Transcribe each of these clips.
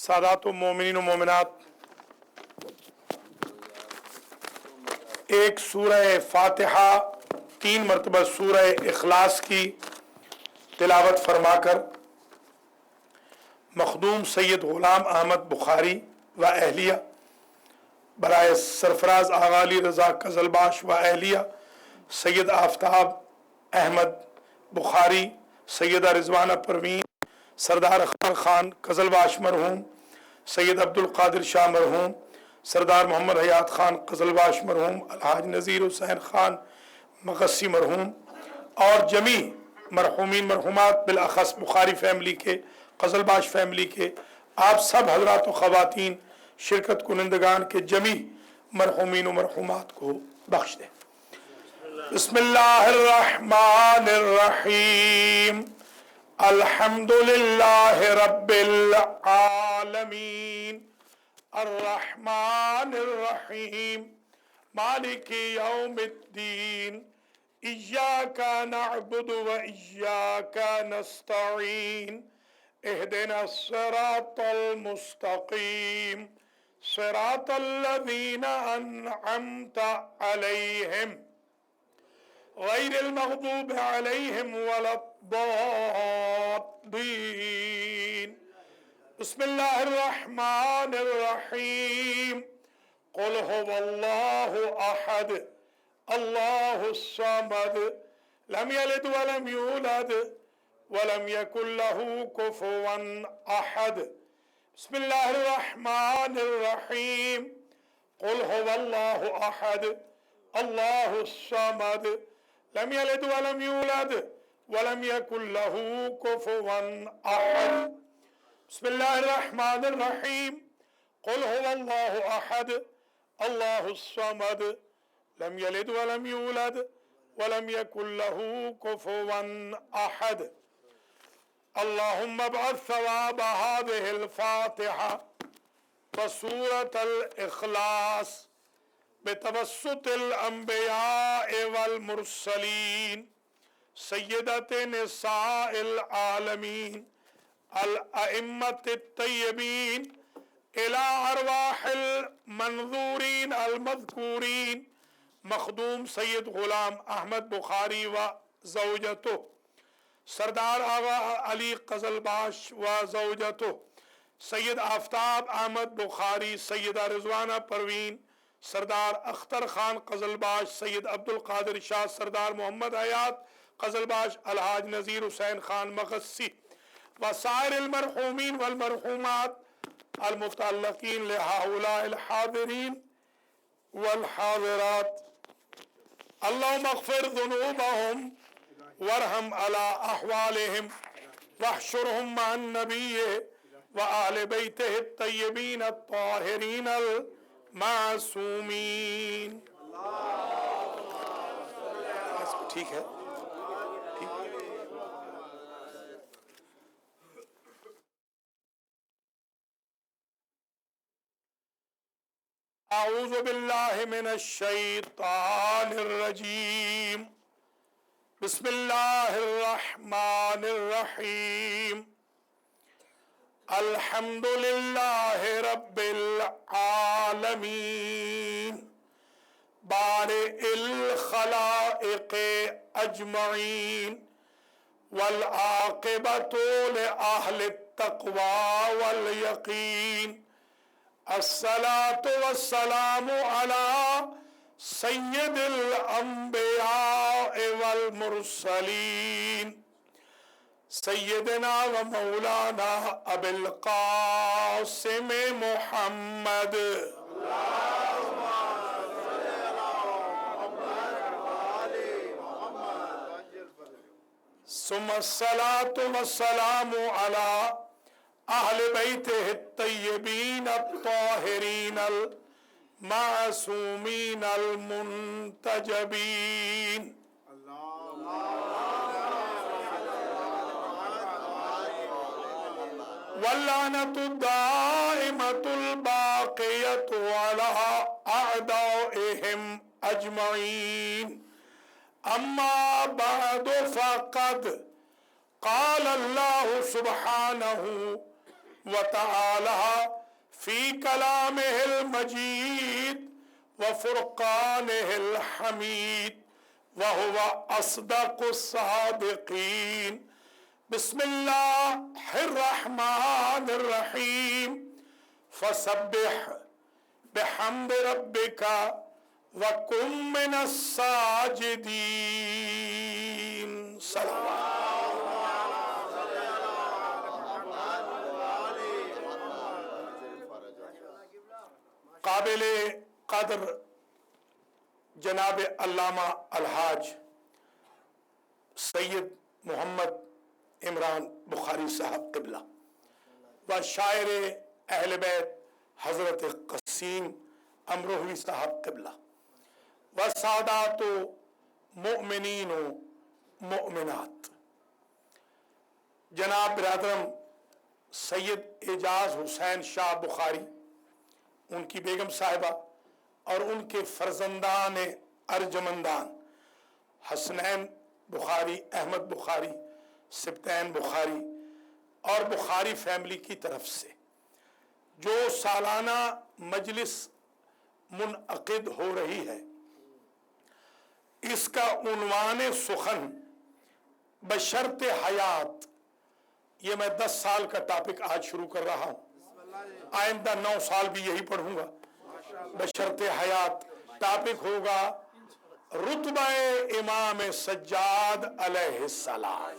सादात व मोमिनीन व मोमिनात, एक सूरह फातिहा 3 मरतबा सूरह इखलास की तिलावत फरमाकर मखदूम सैयद गुलाम अहमद बुखारी व अहलिया बराए सरफराज आगा अली रज़ा कज़लबाश व अहलिया सैयद आफ्ताब अहमद बुखारी, सैयदा रिजवाना परवीन, सरदार अख्तर खान कज़लबाश मरहूम, सैयद अब्दुल कादिर शाह मरहूम, सरदार मोहम्मद हयात खान कज़लबाश मरहूम, अलहाज नज़ीर हुसैन खान मगसी मरहूम और जमी मरहूमीन मरहूमात बिलअख़स बुखारी फैमिली के, कज़लबाश फैमिली के आप सब हज़रात व ख़वातीन शिरकत कुनंदगान के जमी मरहूमीन व मरहूमात को बख्श दे। बिस्मिल्लाहिर्रहमानिर्रहीम, अल्हम्दुलिल्लाहि रब्बिल आलमीन, अर्रहमानिर्रहीम, मालिकी यौमिद्दीन, इय्याका नअबुदु व इय्याका नस्तईन, इहदिनस सिरातल मुस्तकीम, सिरातल लज़ीना अनअमता अलैहिम गैरिल मग़दूबि अलैहिम वलद्दाल्लीन। बिस्मिल्लाहिर्रहमानिर्रहीम, क़ुल हुवल्लाहु अहद, अल्लाहुस समद, लम यलिद वलम यूलद वलम यकुल लहू कुफुवन अहद। बिस्मिल्लाहिर्रहमानिर्रहीम, क़ुल हुवल्लाहु अहद, अल्लाहुस समद, लम यलिद वलम यूलद वलम यकुल लहू कुफुवन अहद। बिस्मिल्लाहिर्रहमानिर्रहीम, क़ुल हुवल्लाहु अहद, अल्लाहुस समद, लम यलिद वलम यूलद वलम यकुल लहू कुफुवन अहद। अल्लाहुम्मा अबअथ सवाब हाज़िहिल फातिहा व सूरतल इखलास बितवस्सुतिल अंबिया वल मुरसलीन सय्यदते निसाइल आलमीन अल अइम्मतित तय्यबीन इला अरवाहिल मंजूरीन अल मज़कूरीन मखदूम सैयद गुलाम अहमद बुखारी व ज़ौजतो सरदार आगा अली कज़लबाश व ज़ौजतो सैयद आफ्ताब अहमद बुखारी, सैयदा रिजवाना परवीन, सरदार अख्तर खान कज़लबाश, सैयद अब्दुल कादिर शाह, सरदार मोहम्मद हयात कज़लबाश, अलहाज नज़ीर हुसैन खान मगसी व साइरिल मरहूमीन वल मरहूमात अल मुतअल्लिकीन लिहाउलाइल हाज़िरीन वल हाज़िरात। अल्लाहुम्मा अग़फिर ज़ुनूबहुम वरहम अला अहवालिहिम वहशुरहुम मअन नबिय्यि व आहले बैतिहि तय्यबीन अत्ताहिरीन अल मासूमीन। ठीक है, ठीक। अऊज़ु बिल्लाहि मिनश शैतानिर रजीम, बिस्मिल्लाहिर्रहमानिर्रहीम, अल्हम्दुलिल्लाहि रब्बिल आलमीन, बारिइल खलाइक़ अजमईन वल आक़िबतु लिअहलित तक़वा वल यक़ीन, अस्सलातु वस्सलामु अला सय्यिदिल अंबिया वल मुरसलीन सय्यदना व मौलाना अबिल क़ासिम मुहम्मद। सुम्मस्सलातु वस्सलामु अला अहले बैतिहि तय्यबीन अत्ताहिरीन अल मासूमीन अल मुंतजबीन। वल्लानतु दाइमतुल बाक़ियतु अला अअदाइहिम अजमईन। अम्मा बअदु फ़क़द क़ाल अल्लाहु सुब्हानहु व तआला फी कलामिहिल मजीद व फुरकानिहिल हमीद व हुवा अस्दकुस सादिकीन। बिस्मिल्लाहिर रहमानिर रहीम। फसब्बिह बिहम्दि रब्बिका व कुम मिनस साजिदीन। काबिल कदर जनाब अल्लामा अलहाज सैयद मोहम्मद इमरान बुखारी साहब क़िबला व शायर अहले बैत हज़रत क़सीम अमरोही साहब क़िबला व सादातो मुअमिनीन व मुअमिनात जनाब बिरादरम सैयद एजाज हुसैन शाह बुखारी, उनकी बेगम साहिबा और उनके फर्जंदान अर्जमंदान हसनैन बुखारी, अहमद बुखारी, सिब्तैन बुखारी और बुखारी फैमिली की तरफ से जो सालाना मजलिस मुनअक़िद हो रही है, इसका उन्वान सुखन बशर्ते हयात, ये मैं 10 साल का टॉपिक आज शुरू कर रहा हूँ, आइंदा 9 साल भी यही पढ़ूंगा। बशर्ते हयात टॉपिक होगा रुतबा इमाम सज्जाद अलैहिस्सलाम।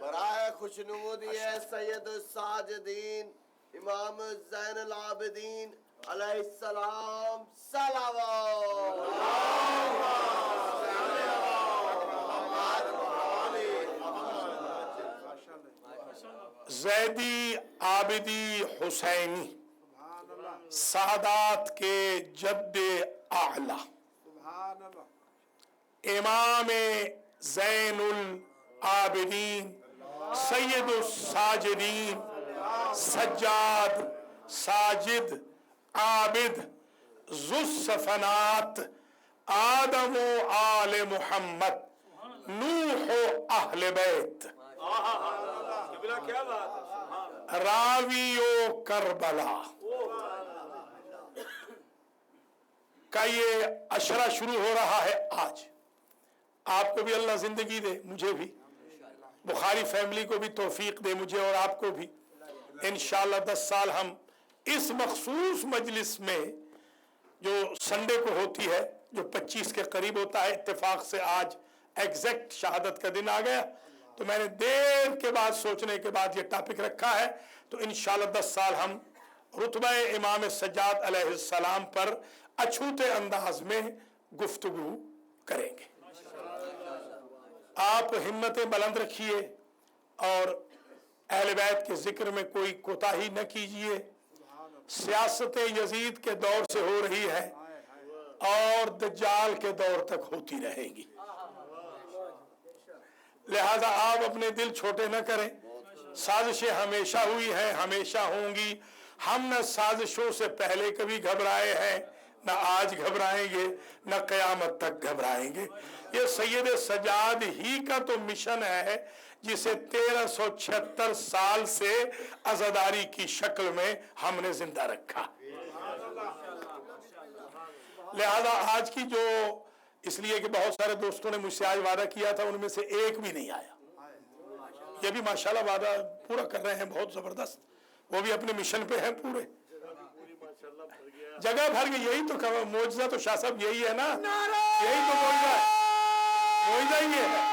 बराए खुशनुदी है सैयद साजिदीन इमाम ज़ैनुल आबिदीन अलैहिस्सलाम सलावत। ज़ैदी आबिदी हुसैनी सादात के जद्दे आला इमाम ज़ैनुल आबिदीन सैयदुस साजिदीन सज्जाद साजिद आबिद ज़ुस्सफ़नात आदम आले मुहम्मद नूह अहले बैत रावियो करबला का ये अशरा शुरू हो रहा है आज। आपको भी अल्लाह जिंदगी दे, मुझे भी, बुखारी फैमिली को भी तौफीक दे, मुझे और आपको भी। इंशाअल्लाह 10 साल हम इस मखसूस मजलिस में जो संडे को होती है, जो 25 के करीब होता है, इत्तेफाक से आज एग्जैक्ट शहादत का दिन आ गया, तो मैंने देर के बाद सोचने के बाद ये टॉपिक रखा है। तो इंशाअल्लाह 10 साल हम रुतबा इमाम सज्जाद अलैहिस्सलाम पर अछूते अंदाज में गुफ्तगू करेंगे। आप हिम्मतें बुलंद रखिए और अहले बैत के जिक्र में कोई कोताही न कीजिए। सियासत यजीद के दौर से हो रही है और दज्जाल के दौर तक होती रहेगी, लिहाजा आप अपने दिल छोटे न करें। साजिशें हमेशा हुई हैं, हमेशा होंगी। हम न साजिशों से पहले कभी घबराए हैं, न आज घबराएंगे, न क़यामत तक घबराएंगे। ये सैयद सज्जाद ही का तो मिशन है जिसे 1376 साल से अज़ादारी की शक्ल में हमने जिंदा रखा। लिहाजा आज की जो, इसलिए कि बहुत सारे दोस्तों ने मुझसे आज वादा किया था, उनमें से एक भी नहीं आया। ये भी माशाल्लाह वादा पूरा कर रहे हैं, बहुत जबरदस्त। वो भी अपने मिशन पे हैं पूरे, जगह भर गई। यही तो मौजज़ा तो शाह साहब यही है ना, यही तो मौजज़ा ही है।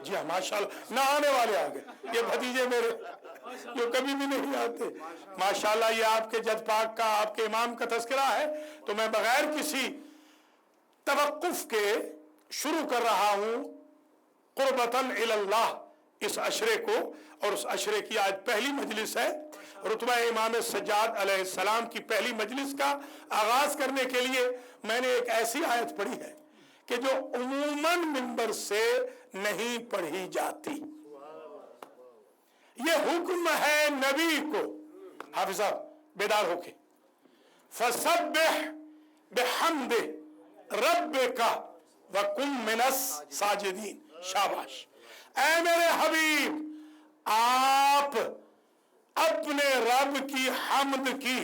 जी हाँ माशाल्लाह, ना आने वाले आ गए ये भतीजे मेरे जो कभी भी नहीं आते। माशाल्लाह ये आपके जद पाक का, आपके इमाम का तज़किरा है, तो मैं बगैर किसी तवक्कुफ के शुरू कर रहा हूँ कुर्बतन इलल्लाह इस अशरे को। और उस अशरे की आज पहली मजलिस है। रुतबा इमाम सज्जाद अलैहिस्सलाम की पहली मजलिस का आगाज करने के लिए मैंने एक ऐसी आयत पढ़ी है कि जो उमूमन मिंबर से नहीं पढ़ी जाती। ये हुक्म है नबी को, हाफिज साहब बेदार होके, फसब्बिह बिहम्दि रब्बिका वकुन मिनस साजिदीन। शाबाश। ऐ मेरे हबीब, आप अपने रब की हम्द की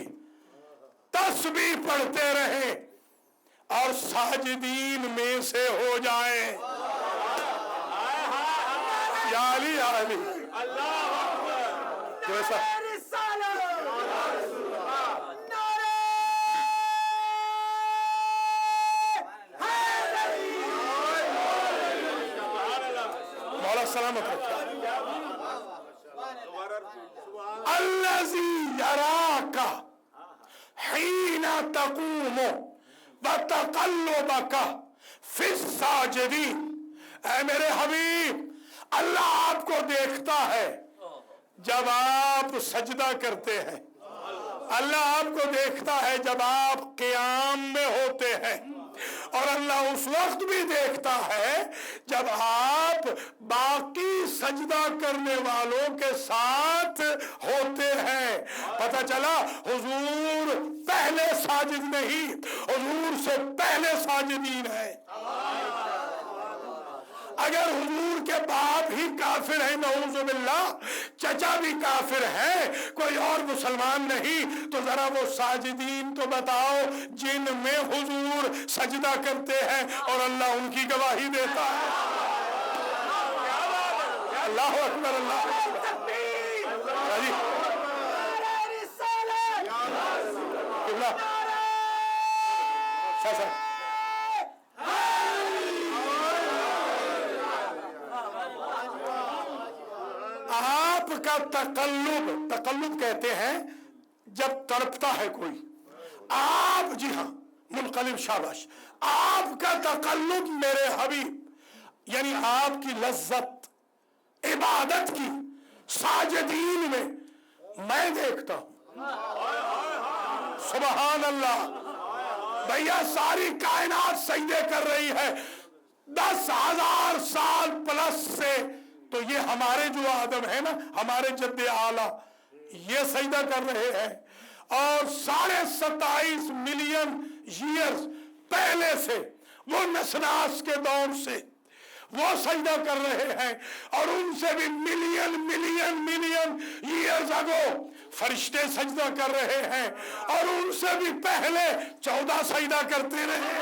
तस्बीह पढ़ते रहे और साजिदीन में से हो जाए। या अली, या अली। जैसा मौला सलामत रखे। अल्लज़ी यराका हीना तक़ूमु व तक़ल्लुबका फिस्साजिदीन। ऐ मेरे हबीब, अल्लाह आपको देखता है जब आप सजदा करते हैं, अल्लाह आपको देखता है जब आप क़ियाम में होते हैं, और अल्लाह उस वक्त भी देखता है जब आप बाकी सजदा करने वालों के साथ होते हैं। पता चला हुजूर पहले साजिद नहीं, हुजूर से पहले साजिदीन है। अगर हुजूर के बाप ही काफिर है, नऊजुबिल्लाह, चचा भी काफिर है, कोई और मुसलमान नहीं, तो जरा वो साजिदीन तो बताओ जिनमें हुजूर सजदा करते हैं और अल्लाह उनकी गवाही देता है। अल्लाह अकबर, अल्लाह अकबर। आपका तकल्लुब, तकल्लुब कहते हैं जब तड़पता है कोई, आप, जी हाँ, मुनकलिब, शाबाश। आपका तकल्लुब मेरे हबीब यानी आपकी लज्जत इबादत की साजिदीन में मैं देखता हूं। सुबहान अल्लाह। भैया सारी कायनात सजदे कर रही है 10,000 साल प्लस से, तो ये हमारे जो आदम है ना, हमारे जद्दे आला, ये सजदा कर रहे हैं, और 27.5 मिलियन ईयर्स पहले से, वो नसनास के दौर से वो सजदा कर रहे हैं, और उनसे भी million million million years ago फरिश्ते सजदा कर रहे हैं, और उनसे भी पहले 14 सजदा करते रहे।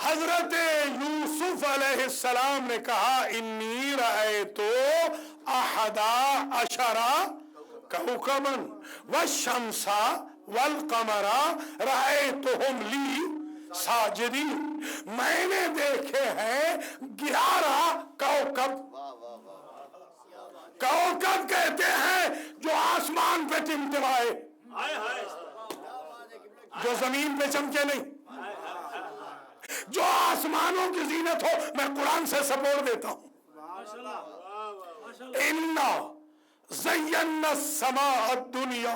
हजरत यूसुफ अलैहिस्सलाम ने कहा, इन्नी रअयतु अहदा अशरा कौकबन वश्शम्सा वल्कमरा रअयतुहुम ली साजिदीन। मैंने देखे हैं 11 कौकब। कौकब कहते हैं जो आसमान पे टिमटिमाए, जो जमीन पे चमके नहीं, जो आसमानों की जीनत हो। मैं कुरान से सपोर्ट देता हूं। इन्ना ज़य्यना समाअ दुनिया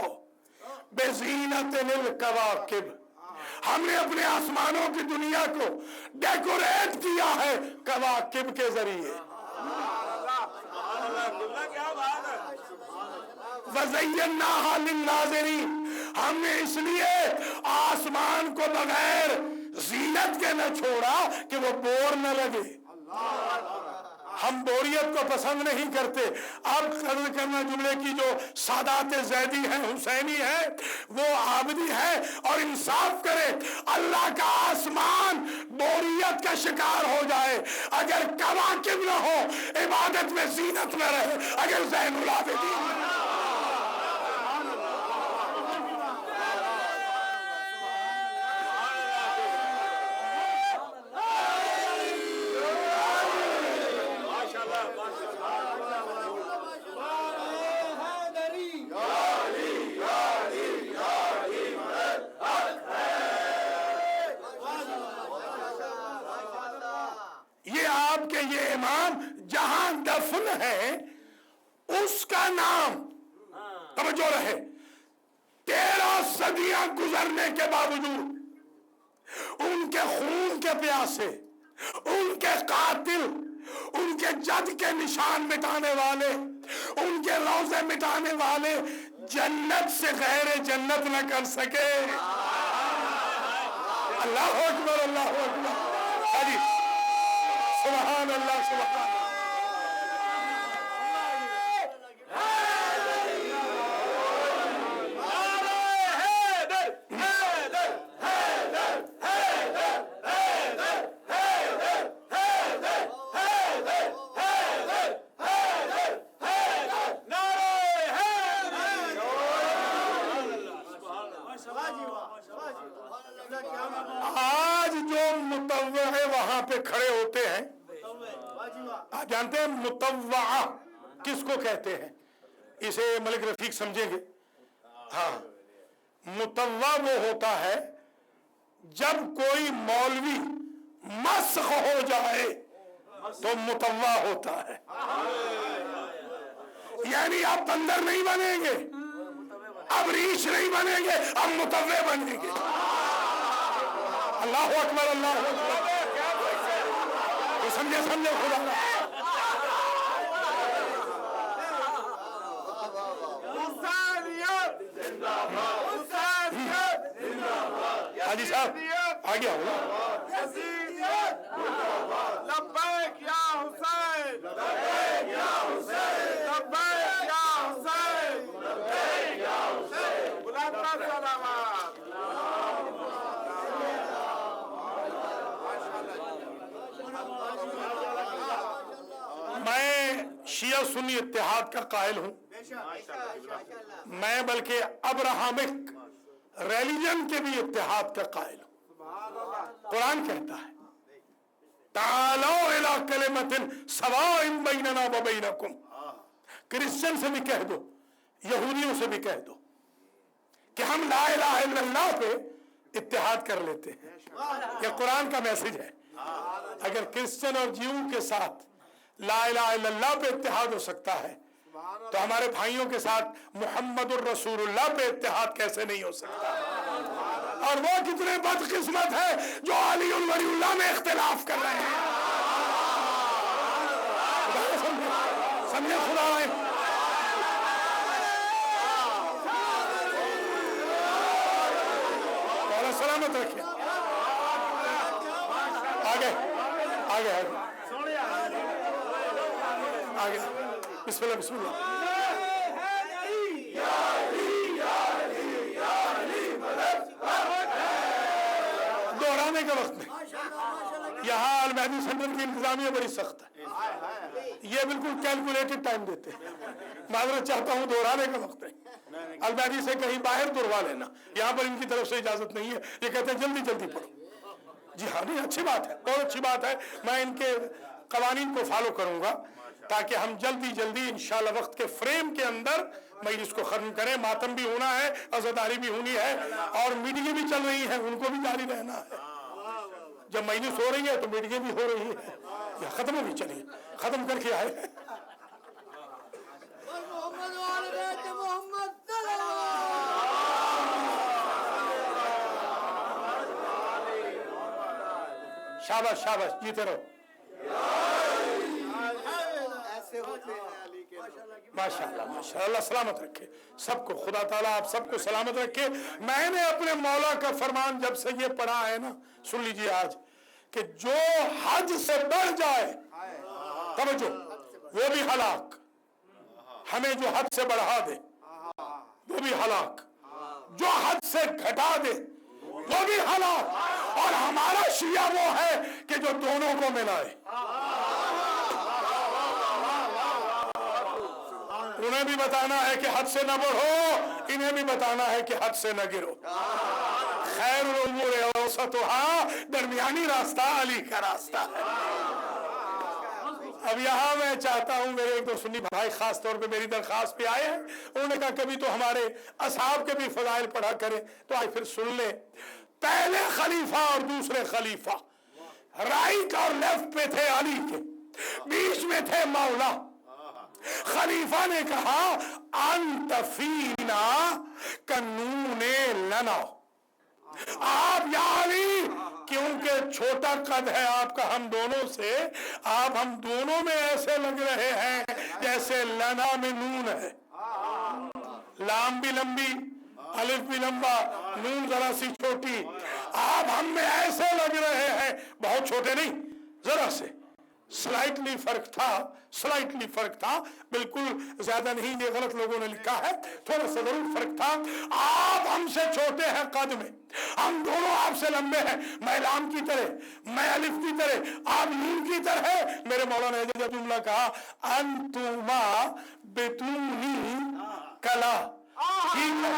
बेज़ीनतिल कवाकिब। हमने अपने आसमानों की दुनिया को डेकोरेट किया है कवाकिब के जरिए। वज़य्यनाहा लिन्नाज़िरीन। हमने इसलिए आसमान को बगैर जीनत के न छोड़ा कि वो बोर न लगे। हम बोरियत को पसंद नहीं करते। अब कदर करना जुमले की जो सादात ज़ैदी है, हुसैनी है, वो आबदी है, और इंसाफ करे। अल्लाह का आसमान बोरियत का शिकार हो जाए अगर कवाकिब न हो, इबादत में जीनत में रहे, अगर ज़ैनुल आबिदीन। آپ کے یہ امام جہاں دفن ہے اس کا نام، توجہ رہے، 13 صدیاں گزرنے کے باوجود ان کے خون کے پیاسے، ان کے قاتل، ان کے جد کے نشان مٹانے والے، ان کے روزے مٹانے والے جنت سے غیر جنت نہ کر سکے۔ اللہ اکبر، اللہ اکبر، سبحان اللہ، سبحان اللہ۔ آج جو مطوع وہاں پہ کھڑے ہوتے ہیں، آپ جانتے ہیں مطوع کس کو کہتے ہیں؟ اسے ملک رفیق سمجھیں گے۔ ہاں، مطوع وہ ہوتا ہے جب کوئی مولوی مسخ ہو جائے تو مطوع ہوتا ہے، یعنی اب بندر نہیں بنیں گے، اب ریچھ نہیں بنیں گے، اب مطوع بنیں گے۔ اللہ اکبر، اللہ اکبر، سمجھے سمجھے خدا۔ حاجی صاحب آ گیا ہوگا۔ لبیک یا حسین، لبیک یا حسین، لبیک یا حسین، لبیک یا حسین، بلند سلامات۔ میں شیعہ سنی اتحاد کا قائل ہوں، میں بلکہ ابراہمک ریلیجن کے بھی اتحاد کا قائل ہوں۔ قرآن کہتا ہے تعالوا الی کلمۃ سواء بیننا و بینکم، کرسچن سے بھی کہہ دو، یہودیوں سے بھی کہہ دو کہ ہم لا الہ الا اللہ پہ اتحاد کر لیتے ہیں۔ یہ قرآن کا میسج ہے۔ اگر کرسچن اور جیوں کے ساتھ لا الہ الا اللہ پہ اتحاد ہو سکتا ہے تو ہمارے بھائیوں کے ساتھ محمد الرسول اللہ پہ اتحاد کیسے نہیں ہو سکتا؟ اور وہ کتنے بدقسمت ہے جو علی ولی اللہ میں اختلاف کر رہے ہیں۔ سمجھے خدا ہے۔ اللہ سلامت رکھے۔ آگے آگے آگے آگے، بسم اللہ بسم اللہ۔ دہرانے کا وقت نہیں، یہاں المہدی سینٹر کی انتظامیہ بڑی سخت ہے، یہ بالکل کیلکولیٹڈ ٹائم دیتے ہیں۔ معذرت چاہتا ہوں، دہرانے کا وقت نہیں، المہدی سے کہیں باہر دہروا لینا، یہاں پر ان کی طرف سے اجازت نہیں ہے، یہ کہتے ہیں جلدی جلدی پڑھو۔ جی ہاں، نہیں، اچھی بات ہے، بہت اچھی بات ہے، میں ان کے قوانین کو فالو کروں گا تاکہ ہم جلدی جلدی انشاءاللہ وقت کے فریم کے اندر مجلس کو ختم کریں۔ ماتم بھی ہونا ہے، عزاداری بھی ہونی ہے، اور میٹنگیں بھی چل رہی ہیں، ان کو بھی جاری رہنا ہے۔ جب مجلس ہو رہی ہے تو میٹنگیں بھی ہو رہی ہیں، یا ختم بھی چلیے، ختم کر کے آئے۔ شاباش شاباش، جیتے رہو۔ ماشاءاللہ ماشاءاللہ، اللہ سلامت رکھے سب کو، خدا تعالیٰ آپ سب کو سلامت رکھے۔ میں نے اپنے مولا کا فرمان جب سے یہ پڑھا ہے نا، سن لیجئے آج، کہ جو حد سے بڑھ جائے، توجہ، وہ بھی ہلاک، ہمیں جو حد سے بڑھا دے وہ بھی ہلاک، جو حد سے گھٹا دے وہ بھی ہلاک، اور ہمارا شیعہ وہ ہے کہ جو دونوں کو ملائے۔ انہیں بھی بتانا ہے کہ حد سے نہ بڑھو، انہیں بھی بتانا ہے کہ حد سے نہ گرو۔ خیر الامور اوسطھا، درمیانی راستہ علی کا راستہ ہے۔ اب یہاں میں چاہتا ہوں، میرے ایک دو سنی بھائی خاص طور پہ میری درخواست پہ آئے ہیں، انہوں نے کہا کبھی تو ہمارے اصحاب کے بھی فضائل پڑھا کریں، تو آج پھر سن لیں۔ پہلے خلیفہ اور دوسرے خلیفہ، رائٹ राइट और लेफ्ट पे थे अली के, बीच में थे मौला। खलीफा ने कहा अंत फीना कानूने लना, आप या अली, क्योंकि छोटा कद है आपका हम दोनों से, आप हम दोनों में ऐसे लग रहे हैं जैसे लना में नून है, लाम भी लंबी, अलिफ भी लंबा, नून जरा सी छोटी, आप हम में ऐसे लग रहे हैं, बहुत छोटे नहीं, जरा से, स्लाइटली फर्क था, बिल्कुल ज्यादा नहीं, ये गलत लोगों ने लिखा है, थोड़ा सा जरूर फर्क था। आप हमसे छोटे हैं कद में, हम दोनों आपसे लंबे हैं, मैं लाम की तरह, मैं अलिफ की तरह, आप नून की तरह। मेरे मौलाना ने जब जुमला कहा अंतुमा बेतूनी कला, ठीक है,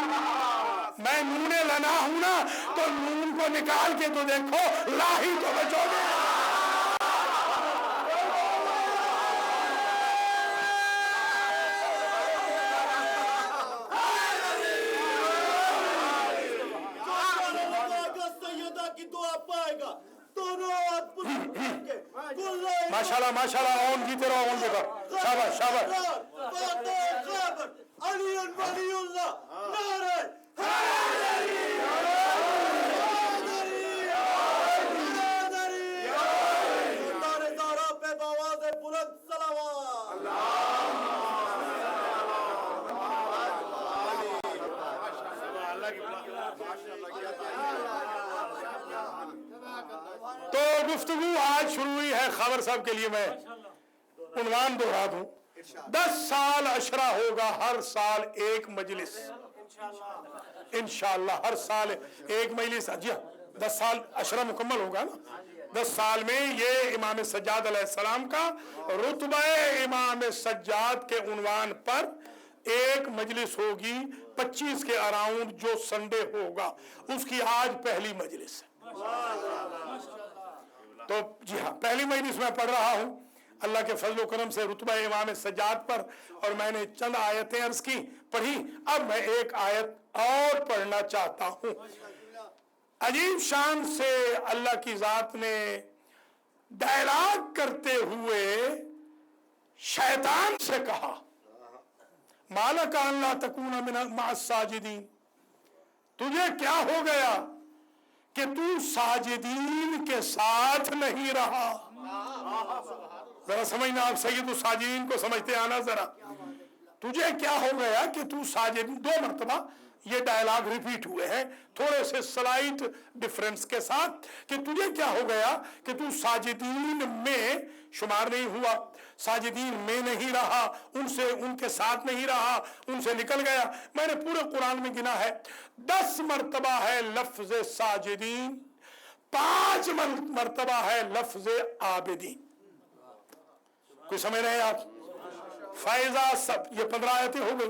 मैं नूने लना हूं ना, तो नून को निकाल के तो देखो, लाही तो बचोगे। माशाल्लाह माशाल्लाह, ऑन जीते रहो, ऑन जीते रहो, शाबाश शाबाश। तो गुफ्तगू आज शुरू हुई है। खबर साहब के लिए मैं उन्वान दोहरा दूं, 10 साल अशरा होगा, हर साल एक मजलिस इंशाअल्लाह, हर साल एक मजलिस। जी हाँ, 10 साल अशरा मुकम्मल होगा ना, 10 साल में ये इमाम सज्जाद अलैहिस्सलाम का रुतबा इमाम सज्जाद के उन्वान पर एक मजलिस होगी 25 के अराउंड, जो संडे होगा उसकी आज पहली मजलिस है। तो जी हाँ, पहली मजलिस में पढ़ रहा हूँ अल्लाह के फजल व करम से रुतबा इमाम सज्जाद पर, और मैंने चंद आयतें अर्ज की, पढ़ी। अब मैं एक आयत और पढ़ना चाहता हूँ। अजीब शान से अल्लाह की जात ने डायलॉग करते हुए शैतान से कहा, मालक अल्लाह तकूना मिन मास्साजिदीन, तुझे क्या हो गया कि तू साजिदीन के साथ नहीं रहा। जरा समझना, आप सैयद साजिदीन को समझते आना जरा, तुझे क्या हो गया कि तू साजिदीन, 2 मरतबा ये डायलॉग रिपीट हुए हैं, थोड़े से स्लाइट डिफरेंस के साथ, कि तुझे क्या हो गया कि तू साजिदीन में शुमार नहीं हुआ, साजिदीन में नहीं रहा, उनसे, उनके साथ नहीं रहा, उनसे निकल गया। मैंने पूरे कुरान में गिना है 10 मरतबा है लफ्ज साजिदीन, 5 मरतबा है लफ्ज आबिदीन। कोई समझ रहे हैं आप? फैजा सब, ये 15 आयतें हो गई।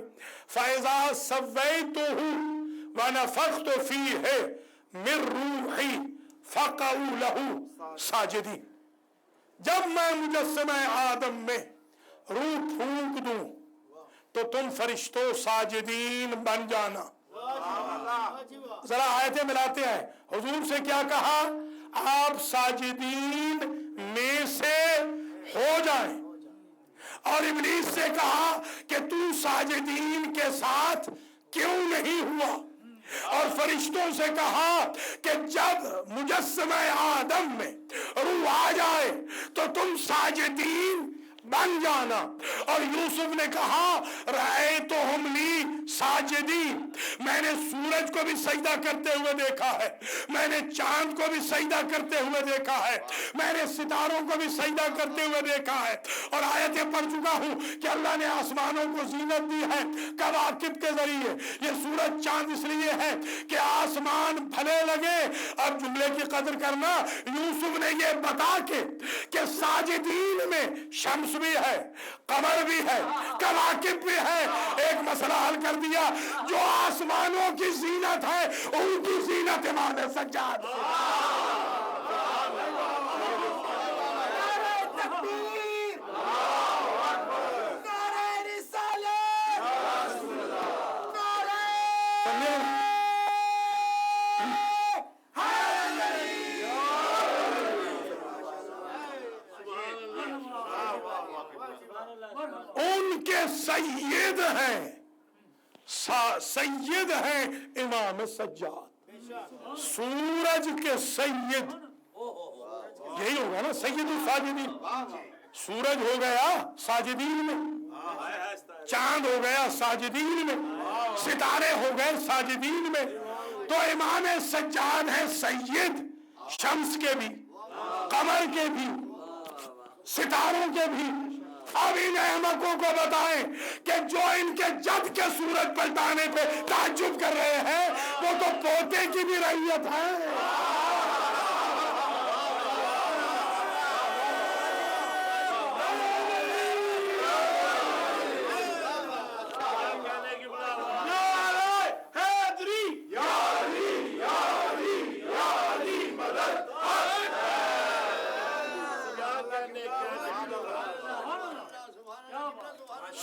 फैजा सवैतुहु व नफख्तु फीहि मिन रूही फक़ऊ लहू साजिदीन, जब मैं मुजस्समा आदम में रूह फूंक दूं तो तुम फरिश्तों साजिदीन बन जाना। जरा आयतें मिलाते हैं। हुजूर से क्या कहा? आप साजिदीन में से हो जाएं, और इब्लीस से कहा कि तू साजिदीन के साथ क्यों नहीं हुआ, और फरिश्तों से कहा कि जब मुजस्समा आदम में रूह आ जाए तो तुम साजिदीन बन जाना। और यूसुफ ने कहा रहे तो हम ली साजिदीन, मैंने सूरज को भी सजदा करते हुए देखा है, मैंने चांद को भी सजदा करते हुए देखा है, मैंने सितारों को भी सजदा करते हुए देखा है। और आयतें पढ़ चुका हूं कि अल्लाह ने आसमानों को जीनत दी है कवाकिब के जरिए। ये सूरज चांद इसलिए है कि आसमान भले लगे। अब जुमले की कदर करना, यूसुफ ने ये बता के कि साजिदीन में शम्स भी है, कमर भी है, कवाकिब भी है, एक मसला हल कर दिया। जो आसमानों की जीनत है उनकी जीनत इमाम सज्जाद। सैयद हैं, सैयद हैं इमाम सज्जाद, सूरज के सैयद, यही होगा ना सैयद साजिदीन। सूरज हो गया साजिदीन में, चांद हो गया साजिदीन में, सितारे हो गए साजिदीन में। तो इमाम सज्जाद है सैयद शम्स के भी, कमर के भी, सितारों के भी। अब इन अहमकों को बताएं कि जो इनके जद के सूरज पलटाने पे ताज्जुब कर रहे हैं वो तो पोते की भी रैयत है।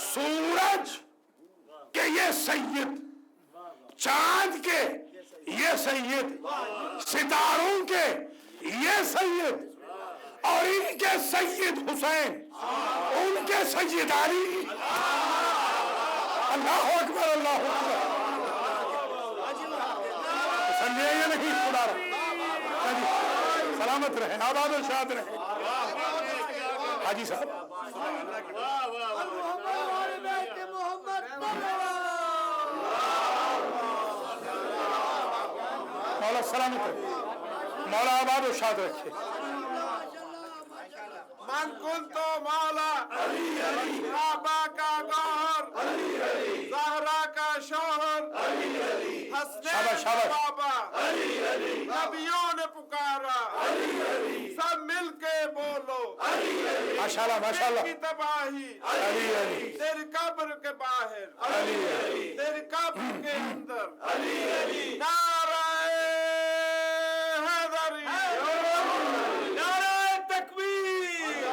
सूरज के ये सैयद, चांद के ये सैयद, सितारों के ये सैयद, और इनके सैयद हुसैन, उनके सैयद अली। अल्लाह अकबर, अल्लाह अकबर। समझे या नहीं? खुदा सलामत रहे, आबाद और शाद रहे। हाजी साहब मौला सलामत रखे, मौला आबाद और शाद रखे। मन कुंतो मौला काबा का गौहर, ज़हरा का शौहर, हसनैन का बाबा, नबियों ने पुकारा, सब मिलके बोलो माशाल्लाह माशाल्लाह। की तबाही अली अली, तेरी कब्र के बाहर, अली अली, तेरी कब्र के अंदर, नाराए हैदरी, नाराए तकबीर,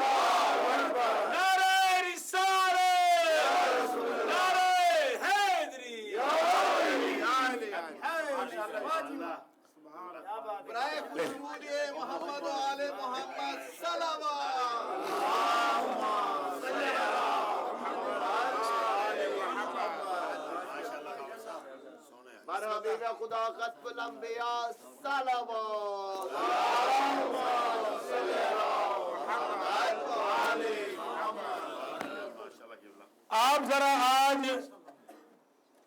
नाराए रिसालत, नाराए हैदरी। बराए खुशबूदिए मोहम्मद व आले मोहम्मद सलावत। बर हबीब खुदा खत्मुल अंबिया सलावत। आप जरा आज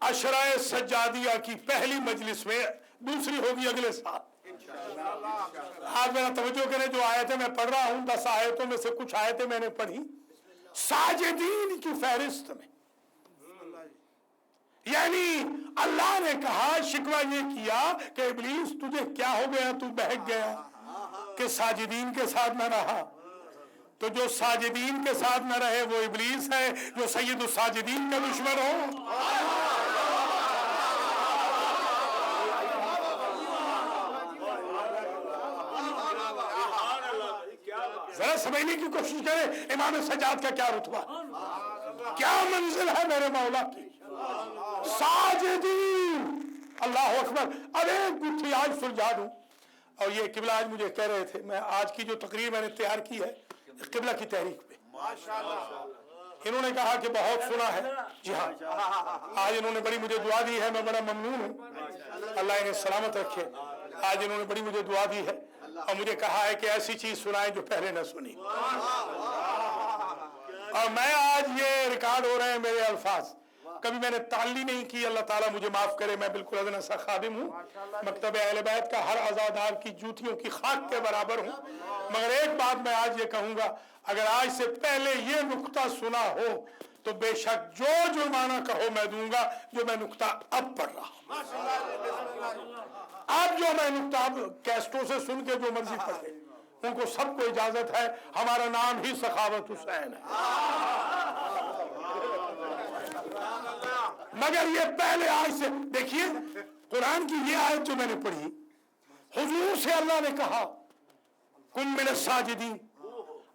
अशराए सज्जादिया की पहली मजलिस में, दूसरी होगी अगले साल। आप जरा तवज्जो करें, जो आयतें मैं पढ़ रहा हूं 10 आयतों में से कुछ आयतें मैंने पढ़ी साजिदीन की फहरिस्त में। यानी अल्लाह ने कहा, शिकवा ये किया कि इब्लीस तुझे क्या हो गया, तू बहक गया कि साजिदीन के साथ न रहा। तो जो साजिदीन के साथ न रहे वो इब्लीस है, जो सैयद साजिदीन का दुश्मन हो। जरा समझने की कोशिश करें इमाम सज्जाद का क्या रुतबा, क्या मंजिल है मेरे मौला की। साजिदीन, अल्लाह अकबर। अब एक गुत्थी आज सुलझा दूं, और ये किबला आज मुझे कह रहे थे, मैं आज की जो तकरीर मैंने तैयार की है किबला की तहरीक पे, इन्होंने कहा कि बहुत सुना है। जी हाँ, आज इन्होंने बड़ी मुझे दुआ दी है, मैं बड़ा ममनून हूँ, अल्लाह इन्हें सलामत रखे। आज इन्होंने बड़ी मुझे दुआ दी है और मुझे कहा है कि ऐसी चीज सुनाए जो पहले न सुनी। और मैं आज ये रिकॉर्ड हो रहे हैं मेरे अल्फाज, कभी मैंने ताली नहीं की, अल्लाह ताला मुझे माफ करे, मैं बिल्कुल अदना सा खादिम हूँ, मकतब अहले बैत का हर आज़ादार की जूतियों की खाक के बराबर हूँ। मगर एक बात मैं आज ये कहूँगा, अगर आज से पहले ये नुक्ता सुना हो तो बेशक जो जुर्माना कहो मैं दूंगा, जो मैं नुक्ता अब पढ़ रहा हूँ। अब जो मैं नुक्ता अब कैस्टों से सुन के जो मर्जी पढ़े, उनको सबको इजाजत है, हमारा नाम ही सखावत हुसैन है। मगर ये पहले आज से देखिए, कुरान की ये आयत जो मैंने पढ़ी, हुजूर से अल्लाह ने कहा कुन मिन साजिदीन,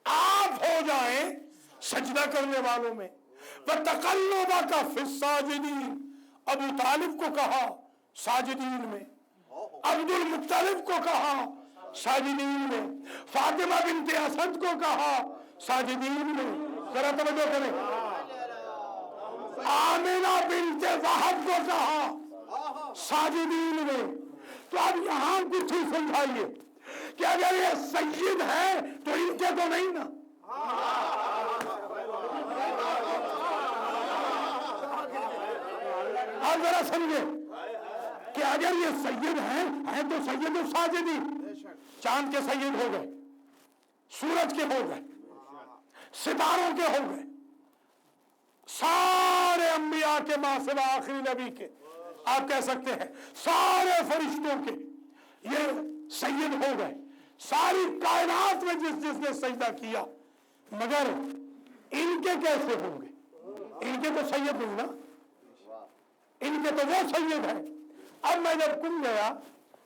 आप हो जाएं सजदा करने वालों में। वतकल्लुबा का फिस साजिदीन, अबू तालिब को कहा साजिदीन में, अब्दुल मुत्तलिब को कहा साजिदीन में, फातिमा बिनते असद को कहा साजिदीन में। जरा तवज्जो करें, आमिना बिन्ते वहब को कहा साजिदीन में। तो अब यहाँ कुछ ही समझाइए कि अगर ये सैयद है तो इनके तो नहीं ना। आप जरा समझे कि अगर ये सैयद है तो सैयद साजिदी, चांद के सैयद हो गए, सूरज के हो गए, सितारों के हो गए, सारे अंबिया के मां सिवा आखिरी नबी के, आप कह सकते हैं सारे फरिश्तों के ये सैयद हो गए, सारी कायनात में जिसने सजदा किया। मगर इनके कैसे होंगे? इनके तो सैयद नहीं ना, इनके तो वो सैयद है। अब मैं जब कुंभ गया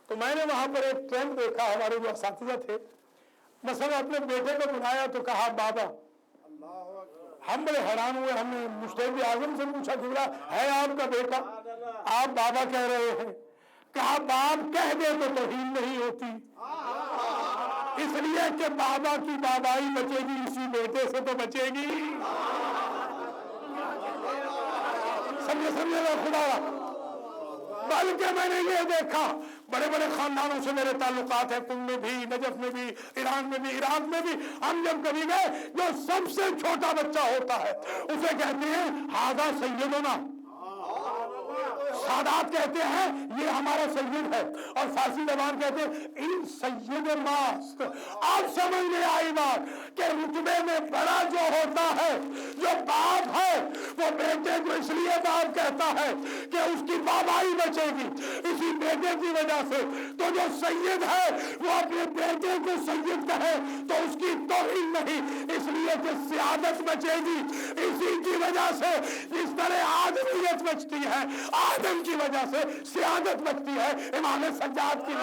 तो मैंने वहां पर एक ट्रेंड देखा, हमारे जो असातिज़ा थे, मसलन अपने बेटे को बुलाया तो कहा बाबा। हम बड़े हैरान हुए, हमने मुस्तफा आजम से पूछा कि है आपका बेटा, आप बाबा कह रहे हैं? कहा बाप कह दे तो तौहीन नहीं होती, इसलिए कि बाबा की बाबाई बचेगी, इसी बेटे से तो बचेगी। समझे खुदा। बल्कि मैंने ये देखा बड़े बड़े खानदानों से मेरे ताल्लुकात है, कुंभ में भी, नजफ में भी, ईरान में भी, इराक में भी। हम जब कभी गए, जो सबसे छोटा बच्चा होता है उसे कहते हैं हादा सैयदना, सादात कहते हैं ये हमारा सैयद है, और फारसी जबान कहते हैं इन सैयद मास्त। अब समझ में आई बात कि रुतबे में बड़ा जो होता है, जो बाप है, वो बेटे को इसलिए बाप कहता है कि उसकी बाबाई बचेगी, इसी बेटे की वजह से। तो जो सैयद है वो अपने बेटे को सैयद कहे तो उसकी तौहीन नहीं, इसलिए कि सियादत बचेगी, इसी की वजह से। इस तरह आदमियत बचती है, आदम की वजह से सियादत बचती है, इमाम सज्जाद की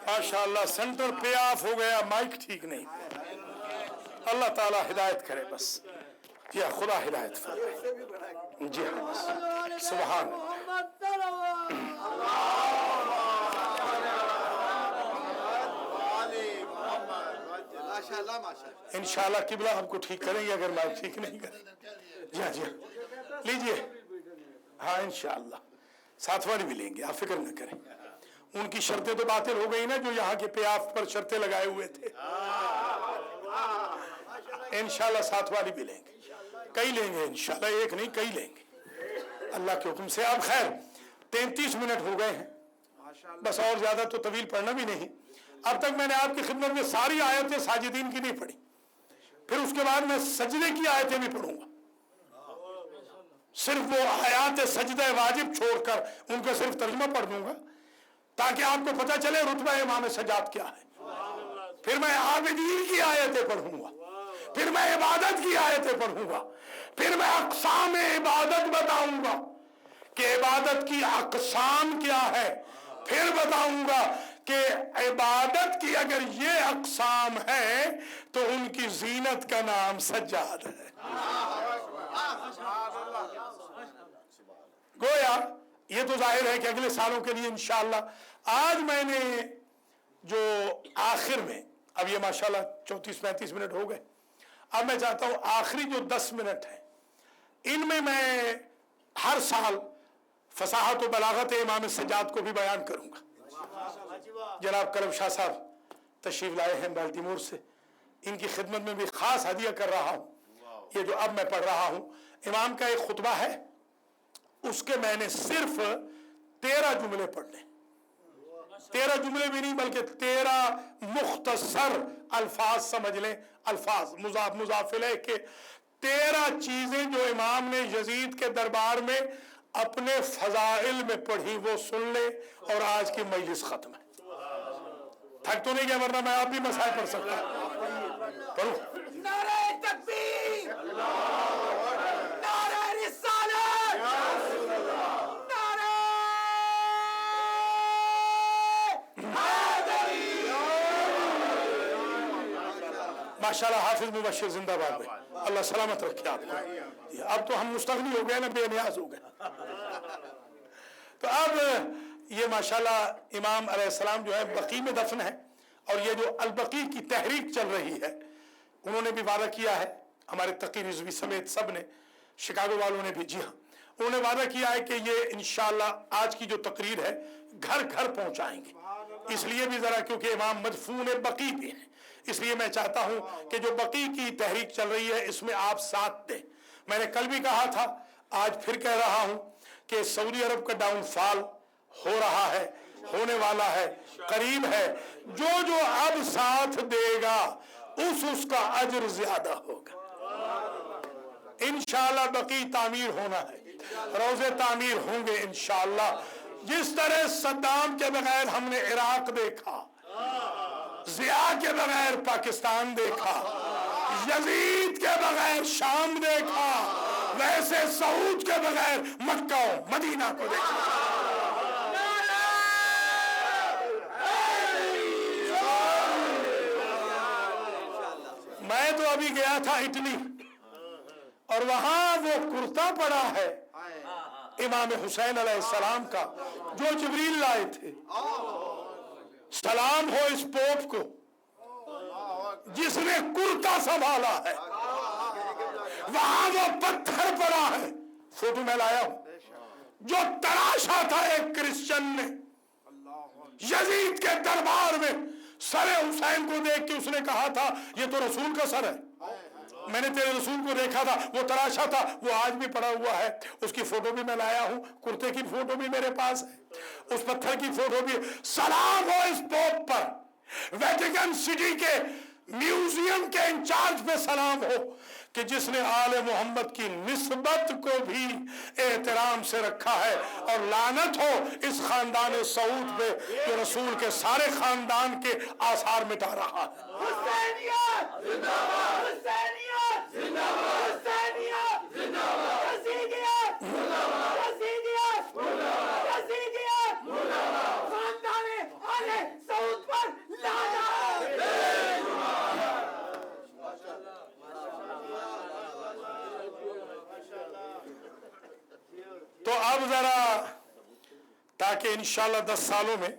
माशाअल्लाह। सेंटर पे ऑफ हो गया, माइक ठीक नहीं। अल्लाह ताला हिदायत करे बस, या खुदा हिदायत फरमाए। जी हाँ, सुभान इंशाअल्लाह किबला हमको ठीक करेंगे अगर माइक ठीक नहीं करेंगे। जी हाँ जी हाँ, लीजिए। हाँ इंशाअल्लाह साथ वाली भी लेंगे, आप फिक्र न करें। उनकी शर्तें तो बातिल हो गई ना, जो यहाँ के प्याफ पर शर्तें लगाए हुए थे। इंशाल्लाह साथ वाली भी लेंगे, कई लेंगे इंशाल्लाह, एक नहीं कई लेंगे अल्लाह के हुक्म से। अब खैर 33 मिनट हो गए हैं, बस और ज्यादा तो तवील पढ़ना भी नहीं। अब तक मैंने आपकी खिदमत में सारी आयतें साजिदीन की नहीं पढ़ी, फिर उसके बाद मैं सजदे की आयतें भी पढ़ूंगा। सिर्फ वो आयात सजदे वाजिब छोड़कर उनका सिर्फ तर्जुमा पढ़ दूंगा, ताकि आपको पता चले रुतबा इमाम सज्जाद क्या है। फिर मैं आबिदीन की आयतें पढ़ूंगा, फिर मैं इबादत की आयतें पढ़ूंगा, फिर मैं अक़साम इबादत बताऊंगा कि इबादत की अक़साम क्या है, फिर बताऊंगा कि इबादत की अगर ये अक़साम है तो उनकी जीनत का नाम सज्जाद है। गोया ये तो जाहिर है कि अगले सालों के लिए इंशाअल्लाह। आज मैंने जो आखिर में, अब ये माशाल्लाह 34-35 मिनट हो गए, अब मैं चाहता हूं आखिरी जो 10 मिनट है इनमें मैं हर साल फसाहत और बलागत इमाम सज्जाद को भी बयान करूंगा। जनाब करम शाह साहब तशरीफ लाए हैं बाल्टीमोर से, इनकी खिदमत में भी खास हदिया कर रहा हूं। ये जो अब मैं पढ़ रहा हूं, इमाम का एक खुतबा है, उसके मैंने सिर्फ 13 जुमले पढ़ने, 13 जुमले भी नहीं बल्कि 13 मुख्तसर अल्फाज समझ लें, अल्फाज मुजाफ मुजाफिले के 13 चीजें जो इमाम ने यजीद के दरबार में अपने फजाइल में पढ़ी वो सुन ले, और आज की मजलिस खत्म है। थक तो नहीं गया, वरना मैं आप भी मसाइल पढ़ सकता हूं। पढ़ो। नारे तकबीर, नारे रिसालत, नारे हैदरी। माशाल्लाह हाफिज मुबश्शिर जिंदाबाद भाई, अल्लाह सलामत रखे आपको। अब तो हम मुस्तगनी हो गए ना, बेनियाज हो गए। तो अब ये माशाल्लाह इमाम अलैहिस्सलाम जो है बकी में दफन है, और ये जो अल-बकी की तहरीक चल रही है, उन्होंने भी वादा किया है, हमारे तकी रिजवी समेत सब ने, शिकागो वालों ने भी, जी हाँ, उन्होंने वादा किया है कि ये इंशाल्लाह आज की जो तकरीर है घर घर पहुंचाएंगे। इसलिए भी जरा क्योंकि इमाम मदफून बकी भी है, इसलिए मैं चाहता हूं कि जो बकी की तहरीक चल रही है इसमें आप साथ दें। मैंने कल भी कहा था, आज फिर कह रहा हूं कि सऊदी अरब का डाउनफॉल हो रहा है, होने वाला है, करीब है। जो जो अब साथ देगा उसका अजर ज्यादा होगा इंशाअल्लाह। बकी तामीर होना है, रोजे तामीर होंगे इंशाअल्लाह। जिस तरह सद्दाम के बगैर हमने इराक देखा, जिया के बगैर पाकिस्तान देखा, यजीद के बगैर शाम देखा, वैसे सऊद के बगैर मक्का मदीना को देखा। मैं तो अभी गया था इटली, और वहां वो कुर्ता पड़ा है इमाम हुसैन अलैहिस्सलाम का जो जिब्रील लाए थे। सलाम हो इस पोप को जिसने कुर्ता संभाला है। वहां वो पत्थर पड़ा है, फोटो में लाया हूं, जो तराशा था एक क्रिश्चियन ने यजीद के दरबार में। सर हुसैन को देख के उसने कहा था ये तो रसूल का सर है, मैंने तेरे रसूल को देखा था, वो तराशा था। वो आज भी पड़ा हुआ है, उसकी फोटो भी मैं लाया हूं, कुर्ते की फोटो भी मेरे पास है, उस पत्थर की फोटो भी। सलाम हो इस पोप पर, वेटिकन सिटी के म्यूजियम के इंचार्ज पे सलाम हो कि जिसने आले मोहम्मद की निस्बत को भी एहतराम से रखा है। और लानत हो इस खानदान सऊद पे जो रसूल के सारे खानदान के आसार मिटा रहा है। हुसैनियत जिंदाबाद, हुसैनियत जिंदाबाद, हुसैनियत जिंदाबाद, यजीदियत जिंदाबाद, यजीदियत जिंदाबाद, यजीदियत जिंदाबाद, खानदान आले सऊद पर लानत। तो अब जरा ताकि इंशाल्लाह 10 सालों में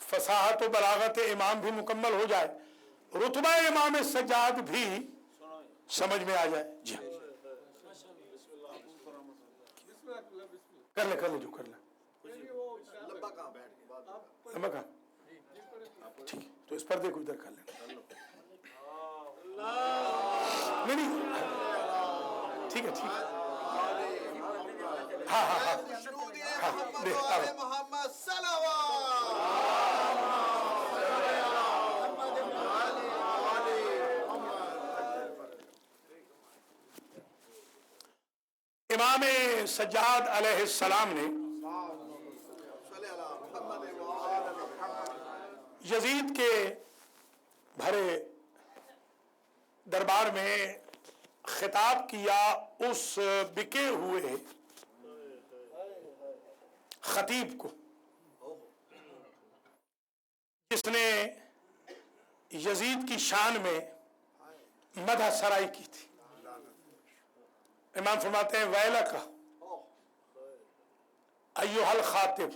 फसाहत और बलागत इमाम भी मुकम्मल हो जाए, रुतबा इमाम सज्जाद भी समझ में आ जाए। जी कर ले जो कर ले। लंबा कहाँ? ठीक है, तो इस पर्दे को इधर कर ले। नहीं ठीक है हाँ दे मोहम्मद सल्लल्लाहु इमाम सज्जाद अलैहिस्सलाम ने यजीद के भरे दरबार में खिताब किया उस बिके हुए खतीब को जिसने यजीद की शान में मदह सराई की थी। इमाम फरमाते हैं वैलका अय्युहल खातिब,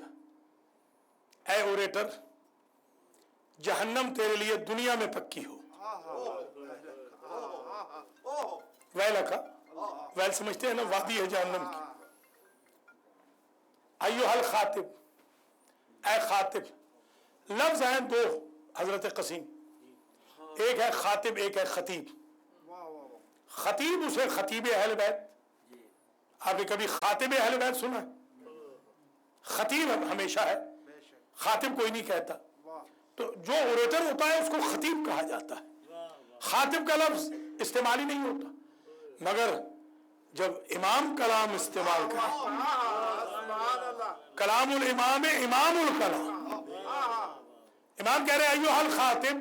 ऐ ओरेटर, जहन्नम तेरे लिए दुनिया में पक्की हो। वैलका, वैल समझते हैं ना, वादी है जहन्नम की। अय्युहल खातिब, ऐ खातिब, लफ्ज हैं दो हजरत कसीम, एक है खातिब एक है खतीब। खतीब उसे खतीब अहल बैत, आपने कभी खातिब अहल बैत सुना? खतीब हमेशा है, खातिब कोई नहीं कहता। तो जो ओरेटर होता है उसको खतीब कहा जाता है। खातिब का लफ्ज इस्तेमाल ही नहीं होता, मगर जब इमाम कलाम इस्तेमाल करे, कलामुल इमाम इमामुल कलाम, इमाम कह रहे अय्युहल खातिब,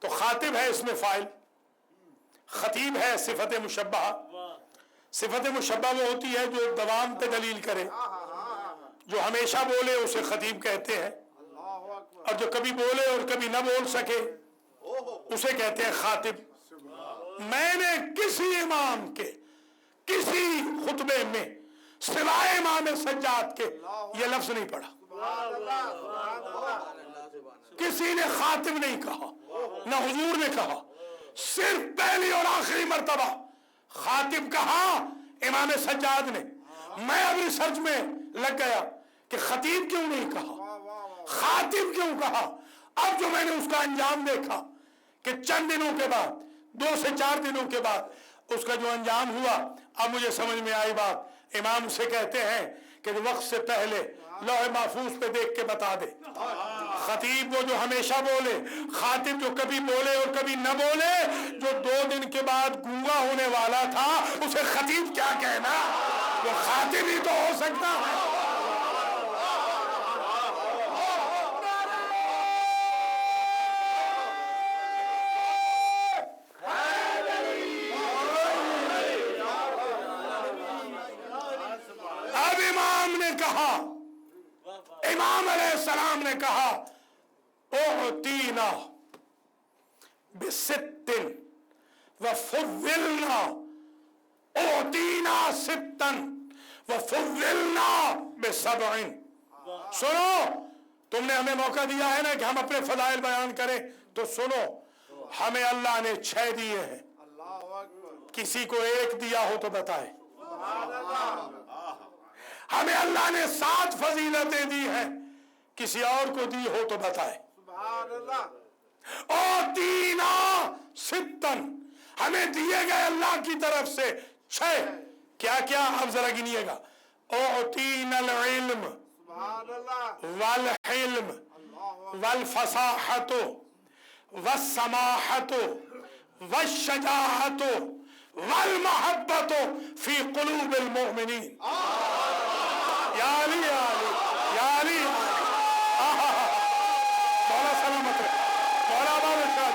तो खातिब है इसमें फाइल, خطیب ہے صفت مشبہ. صفت مشبہ وہ ہوتی ہے جو دوام پہ دلیل کرے, جو ہمیشہ بولے اسے خطیب کہتے ہیں, اور جو کبھی بولے اور کبھی نہ بول سکے اسے کہتے ہیں خاطب. میں نے کسی امام کے کسی خطبے میں سوائے امام سجاد کے یہ لفظ نہیں پڑھا. کسی نے خاطب نہیں کہا, نہ حضور نے کہا, صرف پہلی اور آخری مرتبہ خاطب کہا امام سجاد نے. میں اب ریسرچ میں لگ گیا کہ خطیب کیوں نہیں کہا, خاطب کیوں کہا. اب جو میں نے اس کا انجام دیکھا کہ چند دنوں کے بعد, 2 سے 4 دنوں کے بعد اس کا جو انجام ہوا, اب مجھے سمجھ میں آئی بات. امام سے کہتے ہیں کہ وقت سے پہلے لوح محفوظ پہ دیکھ کے بتا دے. خطیب وہ جو ہمیشہ بولے, خاطب جو کبھی بولے اور کبھی نہ بولے. جو 2 دن کے بعد گونگا ہونے والا تھا اسے خطیب کیا کہنا, وہ خاطب ہی تو ہو سکتا ہے. اب امام نے کہا, امام علیہ السلام نے کہا اعطینا بست وفضلنا, اعطینا ستا وفضلنا بسبع. سنو, تم نے ہمیں موقع دیا ہے نا کہ ہم اپنے فضائل بیان کریں, تو سنو, ہمیں اللہ نے 6 دیے ہیں. کسی کو 1 دیا ہو تو بتائے. ہمیں اللہ نے 7 فضیلتیں دی ہیں, کسی اور کو دی ہو تو بتائے. اوتینا ستن, ہمیں دیے گئے اللہ کی طرف سے 6. کیا کیا, اب ذرا گنیے گا. اوتینا العلم والحلم والفصاحت والسماحت والشجاعت والمحبت فی قلوب المؤمنین. یا علی یا علی یا علی, مولا سلامت رہے, مولا آباد ارشاد.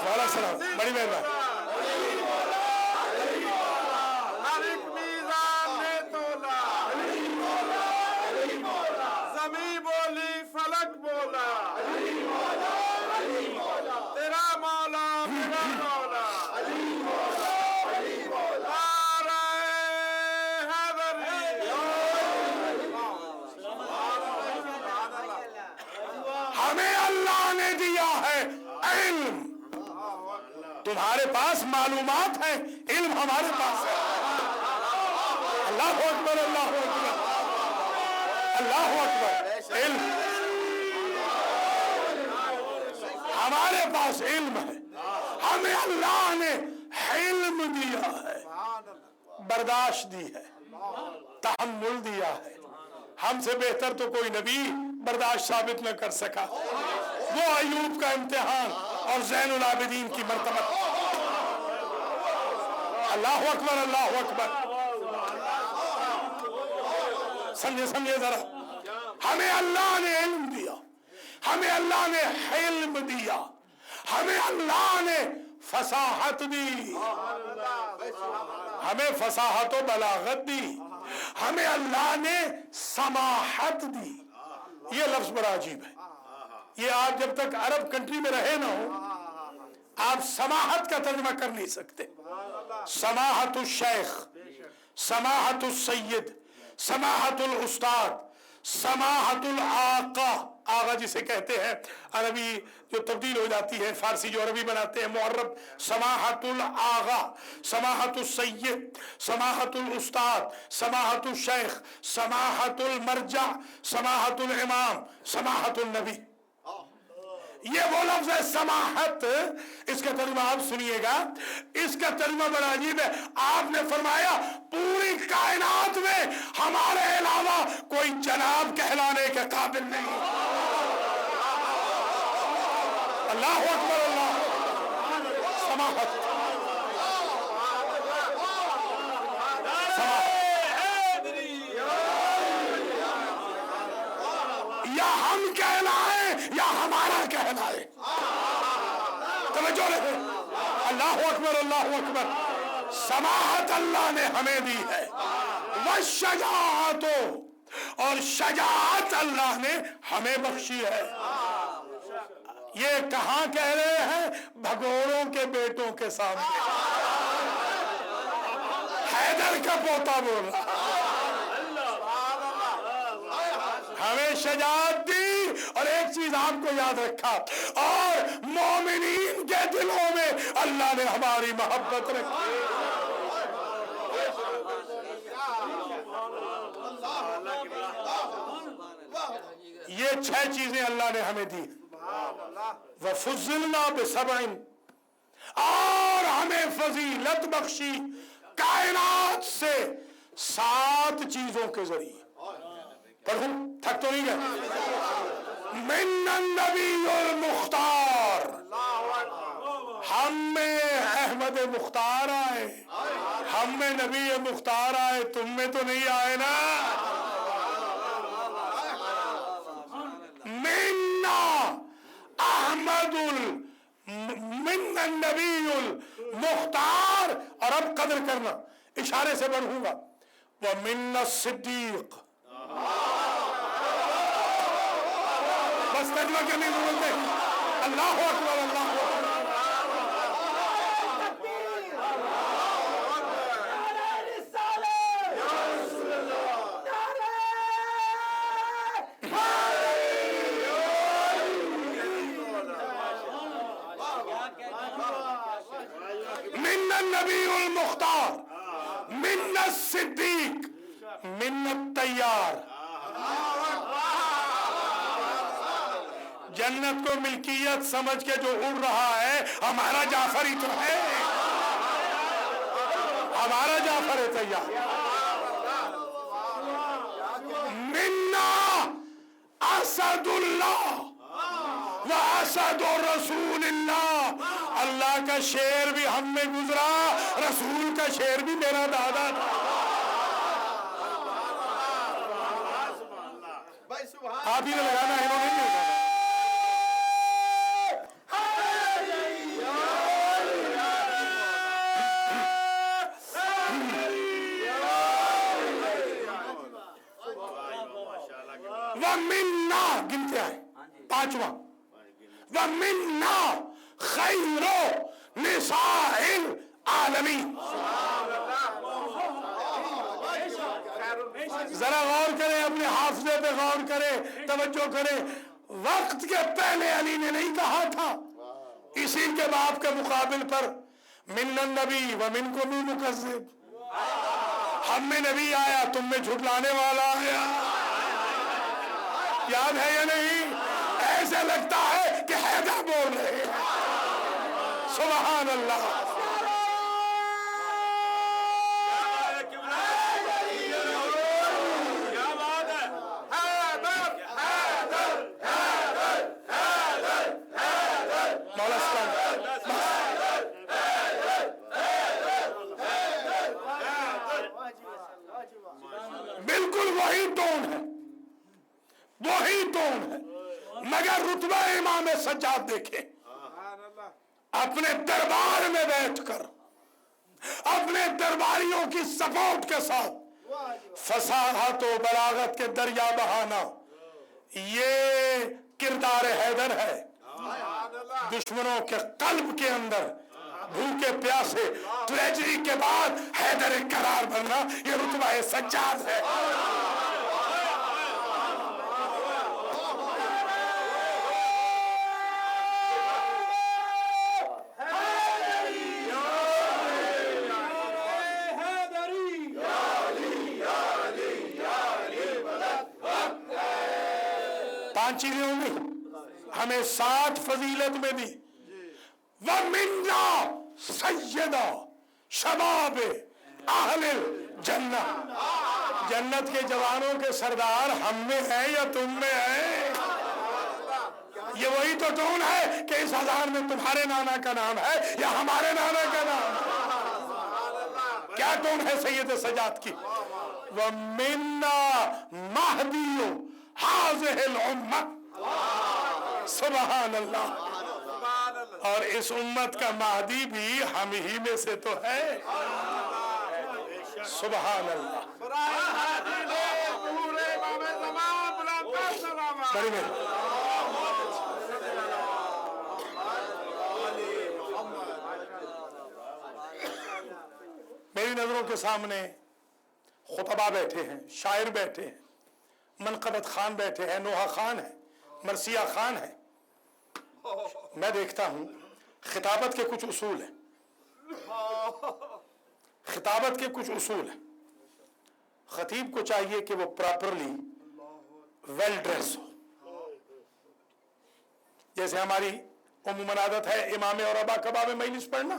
مولا سلام, بڑی مہربانی. زمین بولی فلک بولا, تیرا مولا میرا مولا. ہمیں اللہ نے دیا ہے علم, تمہارے پاس معلومات ہیں, علم ہمارے پاس ہے. اللہ اکبر, اللہ اکبر, اللہ اکبر. علم ہمارے پاس علم ہے, ہمیں اللہ نے علم دیا ہے, برداشت دی ہے, تحمل دیا ہے. ہم سے بہتر تو کوئی نبی برداشت ثابت نہ کر سکا. وہ ایوب کا امتحان اور زین العابدین کی مرتبہ. اللہ اکبر, اللہ اکبر. سمجھے ذرا, ہمیں اللہ نے علم دیا, ہمیں اللہ نے حلم دیا, ہمیں اللہ نے فصاحت دی, ہمیں فصاحت و بلاغت دی, ہمیں اللہ نے سماحت دی. یہ لفظ بڑا عجیب ہے. یہ آپ جب تک عرب کنٹری میں رہے نہ ہو, آپ سماحت کا ترجمہ کر نہیں سکتے. سماحت الشیخ, سماحت السید, سماحت الاستاد, سماحت الآقا, آغا جسے کہتے ہیں, عربی جو تبدیل ہو جاتی ہے, فارسی جو عربی بناتے ہیں معرب. سماحت الآغا, سماحت السید, سماحت الاستاد, سماحت الشیخ, سماحت المرجع, سماحت الامام, سماحت النبی. یہ وہ لفظ ہے سماحت. اس کا ترجمہ آپ سنیے گا, اس کا ترجمہ بڑا عجیب ہے. آپ نے فرمایا پوری کائنات میں ہمارے علاوہ کوئی جناب کہلانے کے قابل نہیں. اللہ اکبر, اللہ. سماحت, یا ہم کہلائیں یا ہمارا کہلائے. توجہ رہے. اللہ اکبر اللہ اکبر. سماحت اللہ نے ہمیں دی ہے. والشجاعت، اور شجاعت اللہ نے ہمیں بخشی ہے. یہ کہاں کہہ رہے ہیں؟ بھگوڑوں کے بیٹوں کے سامنے. حیدر کا پوتا بول رہا. ہمیں شجاعت دی، اور ایک چیز آپ کو یاد رکھا، اور مومنین کے دلوں میں اللہ نے ہماری محبت رکھی. یہ 6 چیزیں اللہ نے ہمیں دی. وَفُضِّلْنَا بِسَبْعٍ، اور ہمیں فضیلت بخشی کائنات سے 7 چیزوں کے ذریعے. پڑھوں، تھک تو نہیں گئے. من النبی المختار، ہم میں احمد مختار آئے، ہم میں نبی مختار آئے، تم میں تو نہیں آئے نا. من النبی المختار، اور اب قدر کرنا، اشارے سے بڑھوں گا. ومن الصدیق، بس ترجمہ کرنے کی ضرورت ہے. اللہ اکبر اللہ اکبر. من النبی المختار، من الصدیق، من الطیار. جنت کو ملکیت سمجھ کے جو اڑ رہا ہے، ہمارا جعفر ہی تو ہے، ہمارا جعفر ہے تیار. منا اسد اللہ و اسد رسول اللہ. اللہ کا شیر بھی ہم میں گزرا، رسول کا شیر بھی میرا دادا تھا. آپ ہی نے لگانا ہے، انہوں نے نہیں لگانا. وَمِنَّا گنتے آئے 5واں. وَمِنَّا خَيْرُ نِسَاءِ الْعَالَمِينَ. ذرا غور کریں، اپنے حافظے پہ غور کریں، توجہ کریں. وقت کے پہلے علی نے نہیں کہا تھا اسی کے باپ کے مقابل پر من النبی ومنکم مکذب. ہم میں نبی آیا، تم میں جھٹلانے والا آیا. یاد ہے یا نہیں؟ ایسے لگتا ہے کہ حیدر بول رہے ہیں. سبحان اللہ. مولا اسلام بالکل وہی ٹون ہے، وہی ٹون ہے، مگر رتبہ امام سجاد دیکھیں. اپنے دربار میں بیٹھ کر اپنے درباریوں کی سپورٹ کے ساتھ فصاحت و بلاغت کے دریا بہانا، یہ کردار حیدر ہے. دشمنوں کے قلب کے اندر بھوکے پیاسے ٹریجری کے بعد حیدر قرار بننا، یہ رتبہ سجاد ہے. پانچ چیزیں ہوں گی ہمیں 7 فضیلت میں دی. وَمِنَّا سَيِّدَ شَبَابِ اہل الجنہ. جنت کے جوانوں کے سردار ہم میں ہیں یا تم میں ہیں؟ یہ وہی تو ٹون ہے کہ اس ہزار میں تمہارے نانا کا نام ہے یا ہمارے نانا کا نام ہے. کیا ٹون ہے سید سجاد کی؟ وَمِنَّا مَهْدِيُّ हाज़िहिल उम्मा, सुबहान अल्लाह। और इस उम्मत का महदी भी हम ही में से तो है, सुबहान अल्लाह। बड़ी मेहरबानी। मेरी नजरों के सामने खुतबा बैठे हैं, शायर बैठे हैं, मनकबत खान बैठे हैं, नोहा खान है, मरसिया खान है। मैं देखता हूं खिताबत के कुछ उसूल हैं, खिताबत के कुछ उसूल हैं। खतीब को चाहिए कि वो प्रॉपरली वेल ड्रेस हो। जैसे हमारी उम्मुमन आदत है इमाम और अबा कबा में मजलिस पढ़ना,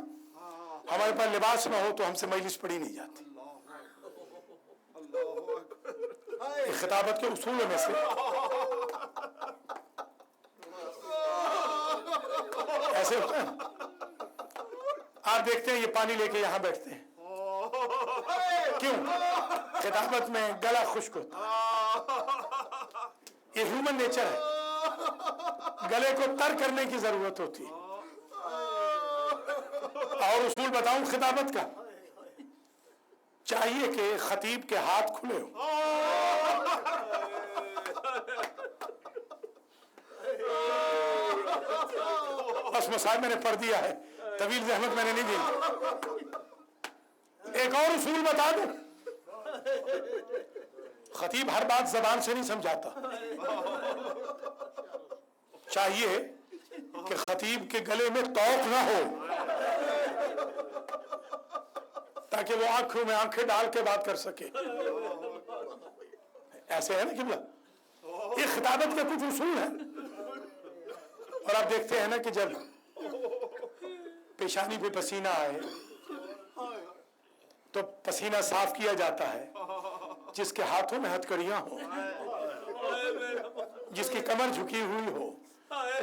हमारे पास लिबास ना हो तो हमसे मजलिस पढ़ी नहीं जाती। खिताबत के उसूल में से ऐसे होता है। आप देखते हैं ये पानी लेके यहां बैठते हैं, क्यों? खिताबत में गला खुश्क होता है, ये ह्यूमन नेचर है। गले को तर करने की जरूरत होती है। और उसूल बताऊं खिताबत का, चाहिए कि खतीब के हाथ खुले हो। बस मसाइब मैंने पढ़ दिया है, तवील जहमत मैंने नहीं दी। एक और उसूल बता दूं, खतीब हर बात जबान से नहीं समझाता। चाहिए कि खतीब के गले में तौक ना हो, ताकि वो आंखों में आंखें डाल के बात कर सके। ऐसे है ना किबला, ये खिताबत के कुछ उसूल हैं। और आप देखते हैं ना कि जब पेशानी पे पसीना आए तो पसीना साफ किया जाता है। जिसके हाथों में हथकड़ियां हो, जिसकी कमर झुकी हुई हो,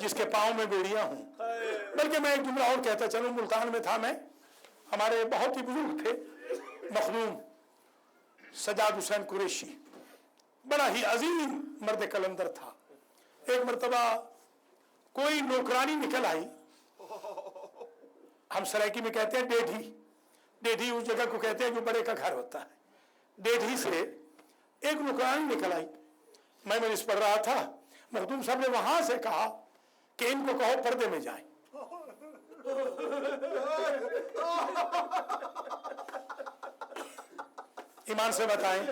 जिसके पांव में बेड़ियां हों। बल्कि मैं एक जुमला और कहता चलूं, मुल्तान में था मैं, हमारे बहुत ही बुजुर्ग थे मखदूम सजाद हुसैन कुरैशी, बड़ा ही अजीम मर्द कलंदर था। एक मरतबा कोई नौकरानी निकल आई, हम सरायकी में कहते हैं डेढ़ी, डेढ़ी उस जगह को कहते हैं जो बड़े का घर होता है। डेढ़ी से एक नौकरानी निकल आई। मैं मजलिस पढ़ रहा था, मखदूम साहब ने वहां से कहा कि इनको कहो पर्दे में जाएं। ईमान से बताएं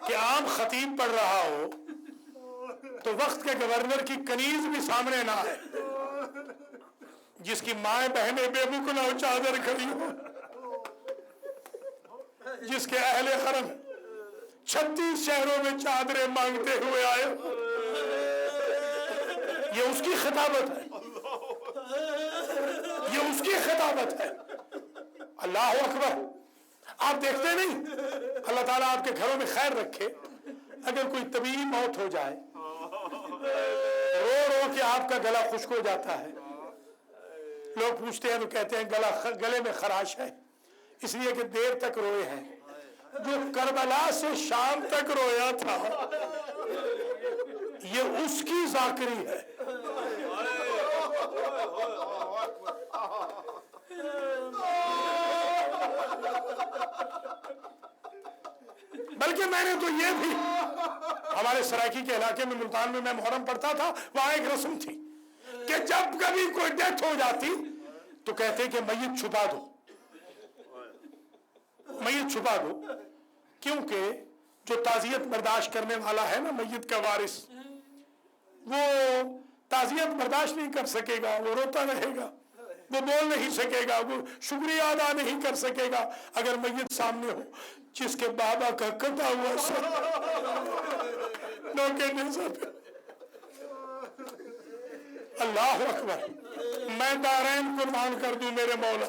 कि आम खतीब पढ़ रहा हो तो वक्त के गवर्नर की कनीज भी सामने ना है, जिसकी माए बहनें बेमुकला चादर खड़ी हो, जिसके अहले हरम 36 शहरों में चादरें मांगते हुए आए, ये उसकी खिताबत है, ये उसकी खिताबत है। अल्लाह अकबर। आप देखते नहीं, अल्लाह ताला आपके घरों में खैर रखे। अगर कोई तबीयी मौत हो जाए, रो रो के आपका गला खुश्क हो जाता है, लोग पूछते हैं तो कहते हैं गले में खराश है, इसलिए कि देर तक रोए हैं। जो करबला से शाम तक रोया था, ये उसकी जाकरी है। बल्कि मैंने तो ये भी, हमारे सरायकी के इलाके में मुल्तान में मैं मुहर्रम पढ़ता था, वहां एक रस्म थी कि जब कभी कोई डेथ हो जाती तो कहते कि मय्यत छुपा दो, मय्यत छुपा दो। क्योंकि जो ताजियत बर्दाश्त करने वाला है ना, मय्यत का वारिस, वो ताजियत बर्दाश्त नहीं कर सकेगा, वो रोता रहेगा, वो बोल नहीं सकेगा, वो शुक्रिया अदा नहीं कर सकेगा अगर मय्यत सामने हो जिसके बाबा का कटा हुआ सर अल्लाह अकबर। मैं दारैन कुर्बान कर दूं मेरे मौला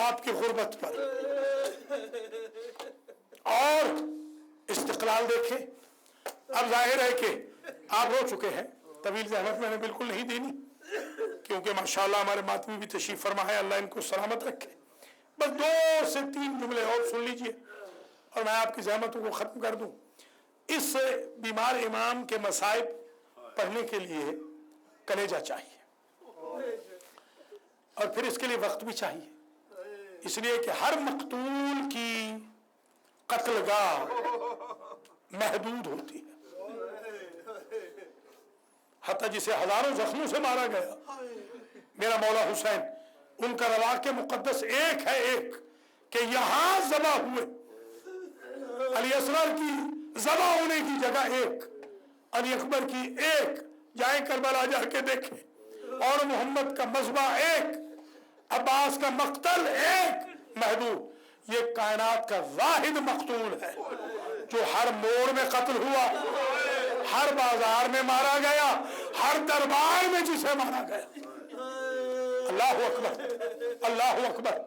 आपकी गुर्बत पर। और इस्तिक़लाल देखें, अब जाहिर है कि आप रो चुके हैं, तवील ज़हमत मैंने बिल्कुल नहीं देनी, क्योंकि माशाल्लाह हमारे मातमी भी तशरीफ फरमा है, अल्लाह इनको सलामत रखे। बस 2 से 3 जुमले और सुन लीजिए और मैं आपकी ज़हमतों को ख़त्म कर दूं। इस बीमार इमाम के मसाइब पढ़ने के लिए कलेजा चाहिए और फिर इसके लिए वक्त भी चाहिए, इसलिए कि हर मकतूल की कत्लगाह महदूद होती है। हत्ता जिसे हजारों जख्मों से मारा गया, मेरा मौला हुसैन, उनका रवाक़ मुक़द्दस एक है, एक कि यहां ज़बा हुए, अली असगर की ज़बा होने की जगह एक, अली अकबर की एक, जाए करबला जाके देखें, और मोहम्मद का मज़बा एक, अब्बास का मक्तल एक, महबूब ये कायनात का वाहिद मकतूल है जो हर मोड़ में कत्ल हुआ, हर बाजार में मारा गया, हर दरबार में जिसे मारा गया। अल्लाह अकबर, अल्लाह अकबर।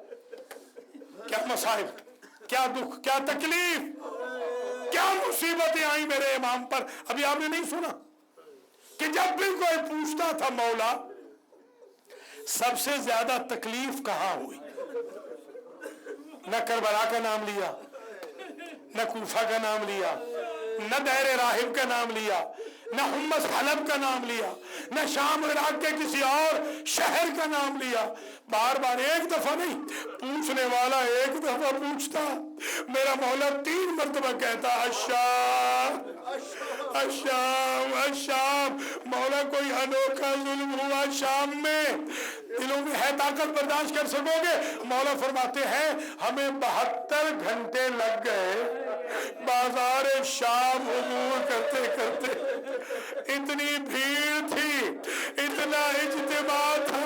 क्या मसाइब, क्या दुख, क्या तकलीफ, क्या मुसीबतें आई मेरे इमाम पर। अभी आपने नहीं सुना कि जब भी कोई पूछता था मौला सबसे ज्यादा तकलीफ कहां हुई, न करबला का नाम लिया, न कूफा का नाम लिया, न दैर राहिब का नाम लिया, न हुम्मस हलब का नाम लिया, न शाम इराक के किसी और शहर का नाम लिया। बार बार एक दफा नहीं, पूछने वाला एक दफा पूछता, मेरा मौला 3 मरतबा कहता अशाम अशाम अशाम। मौला कोई अनोखा जुल्म हुआ शाम में, दिलों में है ताकत बर्दाश्त कर सकोगे? मौला फरमाते हैं हमें 72 घंटे लग गए बाजार शाम उमूर करते करते। इतनी भीड़ थी, इतना इज्तिमा था,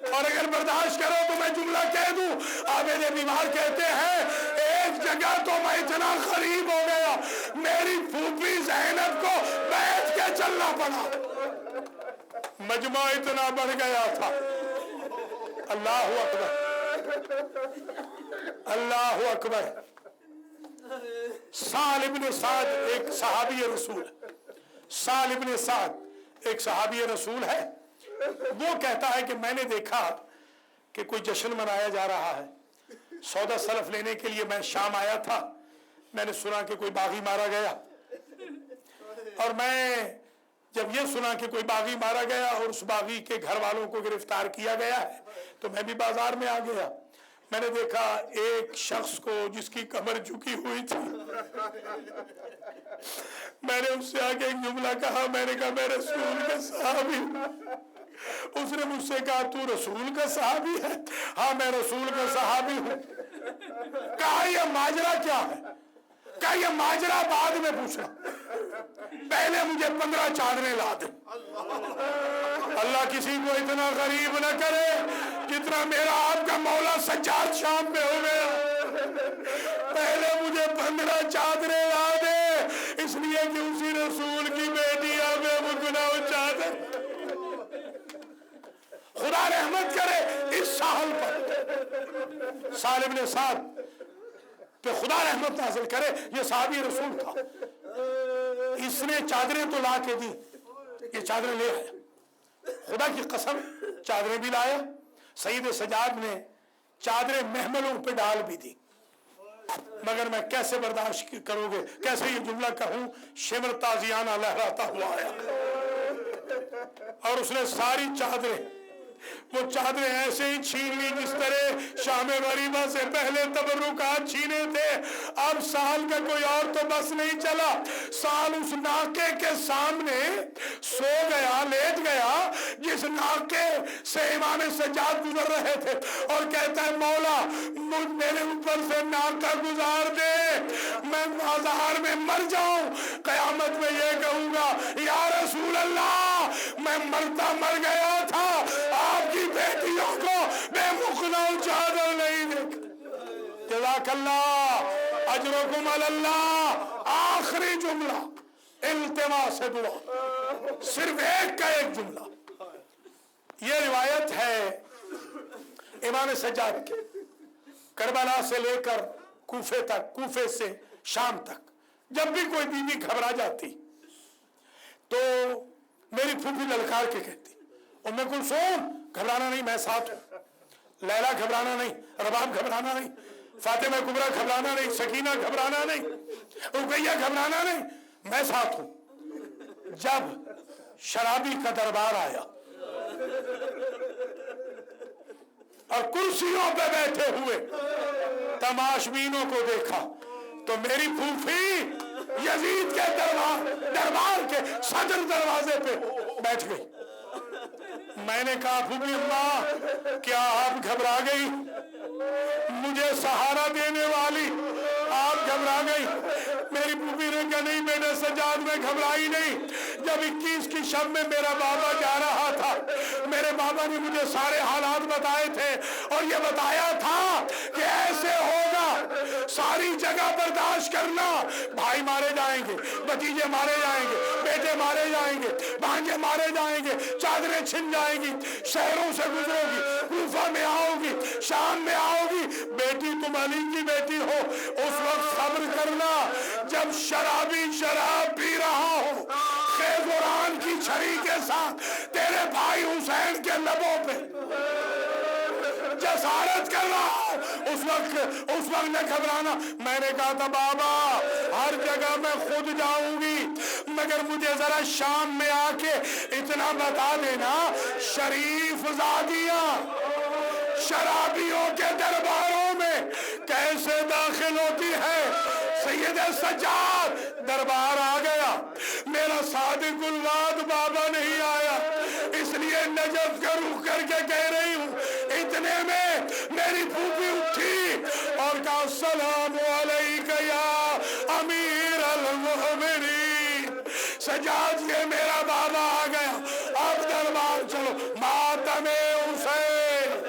और अगर बर्दाश्त करो तो मैं जुमला कह दूं। आबिद बीमार कहते हैं एक जगह तो मैं इतना गरीब हो गया, मेरी फूफी ज़ैनब को बैठ के चलना पड़ा, मजमा इतना बढ़ गया था। अल्लाह अकबर, अल्लाह अकबर। साल इब्न साद एक सहाबी रसूल, साल इब्न साद एक सहाबी रसूल है। वो कहता है कि मैंने देखा कि कोई जश्न मनाया जा रहा है, सौदा सलफ लेने के लिए मैं शाम आया था, मैंने सुना कि कोई बागी मारा गया, और मैं जब ये सुना कि कोई बागी मारा गया और उस बागी के घर वालों को गिरफ्तार किया गया है तो मैं भी बाजार में आ गया। मैंने देखा एक शख्स को जिसकी कमर झुकी हुई थी, मैंने उससे आके एक जुमला कहा, मैंने कहा मैं रसूल का सहाबी। उसने मुझसे कहा तू रसूल का सहाबी है? हाँ मैं रसूल का सहाबी हूं। कहा यह माजरा क्या है? कहा यह माजरा बाद में पूछना, पहले मुझे 15 चादरें ला दे। अल्लाह किसी को इतना गरीब न करे जितना मेरा आपका मौला सज्जाद शाम में हो गया। पहले मुझे 15 चादरें ला दे, इसलिए कि उसी रसूल की बेटी हमें मुकना चादर। खुदा रहमत करे इस साल पर, साल इब्न साद पे खुदा रहमत नाज़िल करे। ये सहाबी रसूल था, इसने चादरें तो ला के दी, ये चादरें ले आया, खुदा की कसम चादरें भी लाया। सईद सजाद ने चादरें महमलों पे डाल भी दी, मगर मैं कैसे बर्दाश्त करोगे, कैसे ये जुमला कहूं, शिमर ताजियाना लहराता हुआ आया और उसने सारी चादरें, वो चादरें ऐसे ही छीन ली जिस तरह शाम गरीबा से पहले तबरुकात छीने थे। अब साल का कोई और तो बस नहीं चला, साल उस नाके के सामने सो गया, लेट गया जिस नाके से इमाम सज्जाद गुजर रहे थे, और कहता है मौला मुझ मेरे ऊपर से नाका गुजार दे, मैं बाजार में मर जाऊं, कयामत में ये कहूंगा या रसूल अल्लाह मैं मरता मर गया था, आपकी बेटियों को बेमुखना चादर नहीं देख। जज़ाकल्लाह अजरुकुम अल्लाह। आखिरी जुमला इल्तिमास से दुआ, सिर्फ एक का एक जुमला। ये रिवायत है इमाम सज्जाद की, करबला से लेकर कूफे तक, कूफे से शाम तक, जब भी कोई बीवी घबरा जाती तो मेरी फूफी ललकार के कहती उम्मे कुलसूम घबराना नहीं, मैं साथ हूं, लैला घबराना नहीं, रबाब घबराना नहीं, फातिमा कुबरा घबराना नहीं, सकीना घबराना नहीं, رقیہ گھبرانا نہیں، میں ساتھ ہوں۔ جب شرابی کا دربار آیا اور کرسیوں پہ بیٹھے ہوئے تماشبینوں کو دیکھا تو میری پھوپھی یزید کے دربار کے صدر دروازے پہ بیٹھ گئی۔ میں نے کہا پھوپھی اماں کیا آپ گھبرا گئی؟ مجھے سہارا دینے والی آپ گھبرا گئی؟ میری پھوپھی نے کہا نہیں بیٹے سجاد میں گھبرائی نہیں، جب 21 کی شب میں میرا بابا جا رہا تھا، میرے بابا نے مجھے سارے حالات بتائے تھے اور یہ بتایا تھا کہ ایسے ہوگا، ساری جگہ برداشت کرنا، بھائی مارے جائیں گے، بھتیجے مارے جائیں گے، بیٹے مارے جائیں گے، بھانجے مارے جائیں گے، چادریں چھن جائیں گی، شہروں سے گزرو گی، کوفہ میں آؤ گی، شام میں آؤ گی، بیٹی تم علی کی بیٹی ہو، اس وقت صبر کرنا۔ جب شرابی شراب پی رہا ہو، قرآن کی چھری کے ساتھ تیرے بھائی حسین کے لبوں پہ جسارت کر رہا ہو، اس وقت نہ گھبرانا۔ میں نے کہا تھا بابا ہر جگہ میں خود جاؤں گی، مگر مجھے ذرا شام میں آ کے اتنا بتا دینا، شریف زادیاں شرابیوں کے درباروں میں کیسے داخل ہوتی ہے۔ سید سجاد دربار آ گیا، میرا صادق الوعد بابا نہیں آیا، اس لیے نجف کا رخ کر کے کہہ رہی ہوں۔ اتنے میں میری پھوپھی اٹھی اور کہا السلام علیک یا امیر المؤمنین۔ سجاد یہ میرا بابا آ گیا، اب دربار چلو، ماتم حسین۔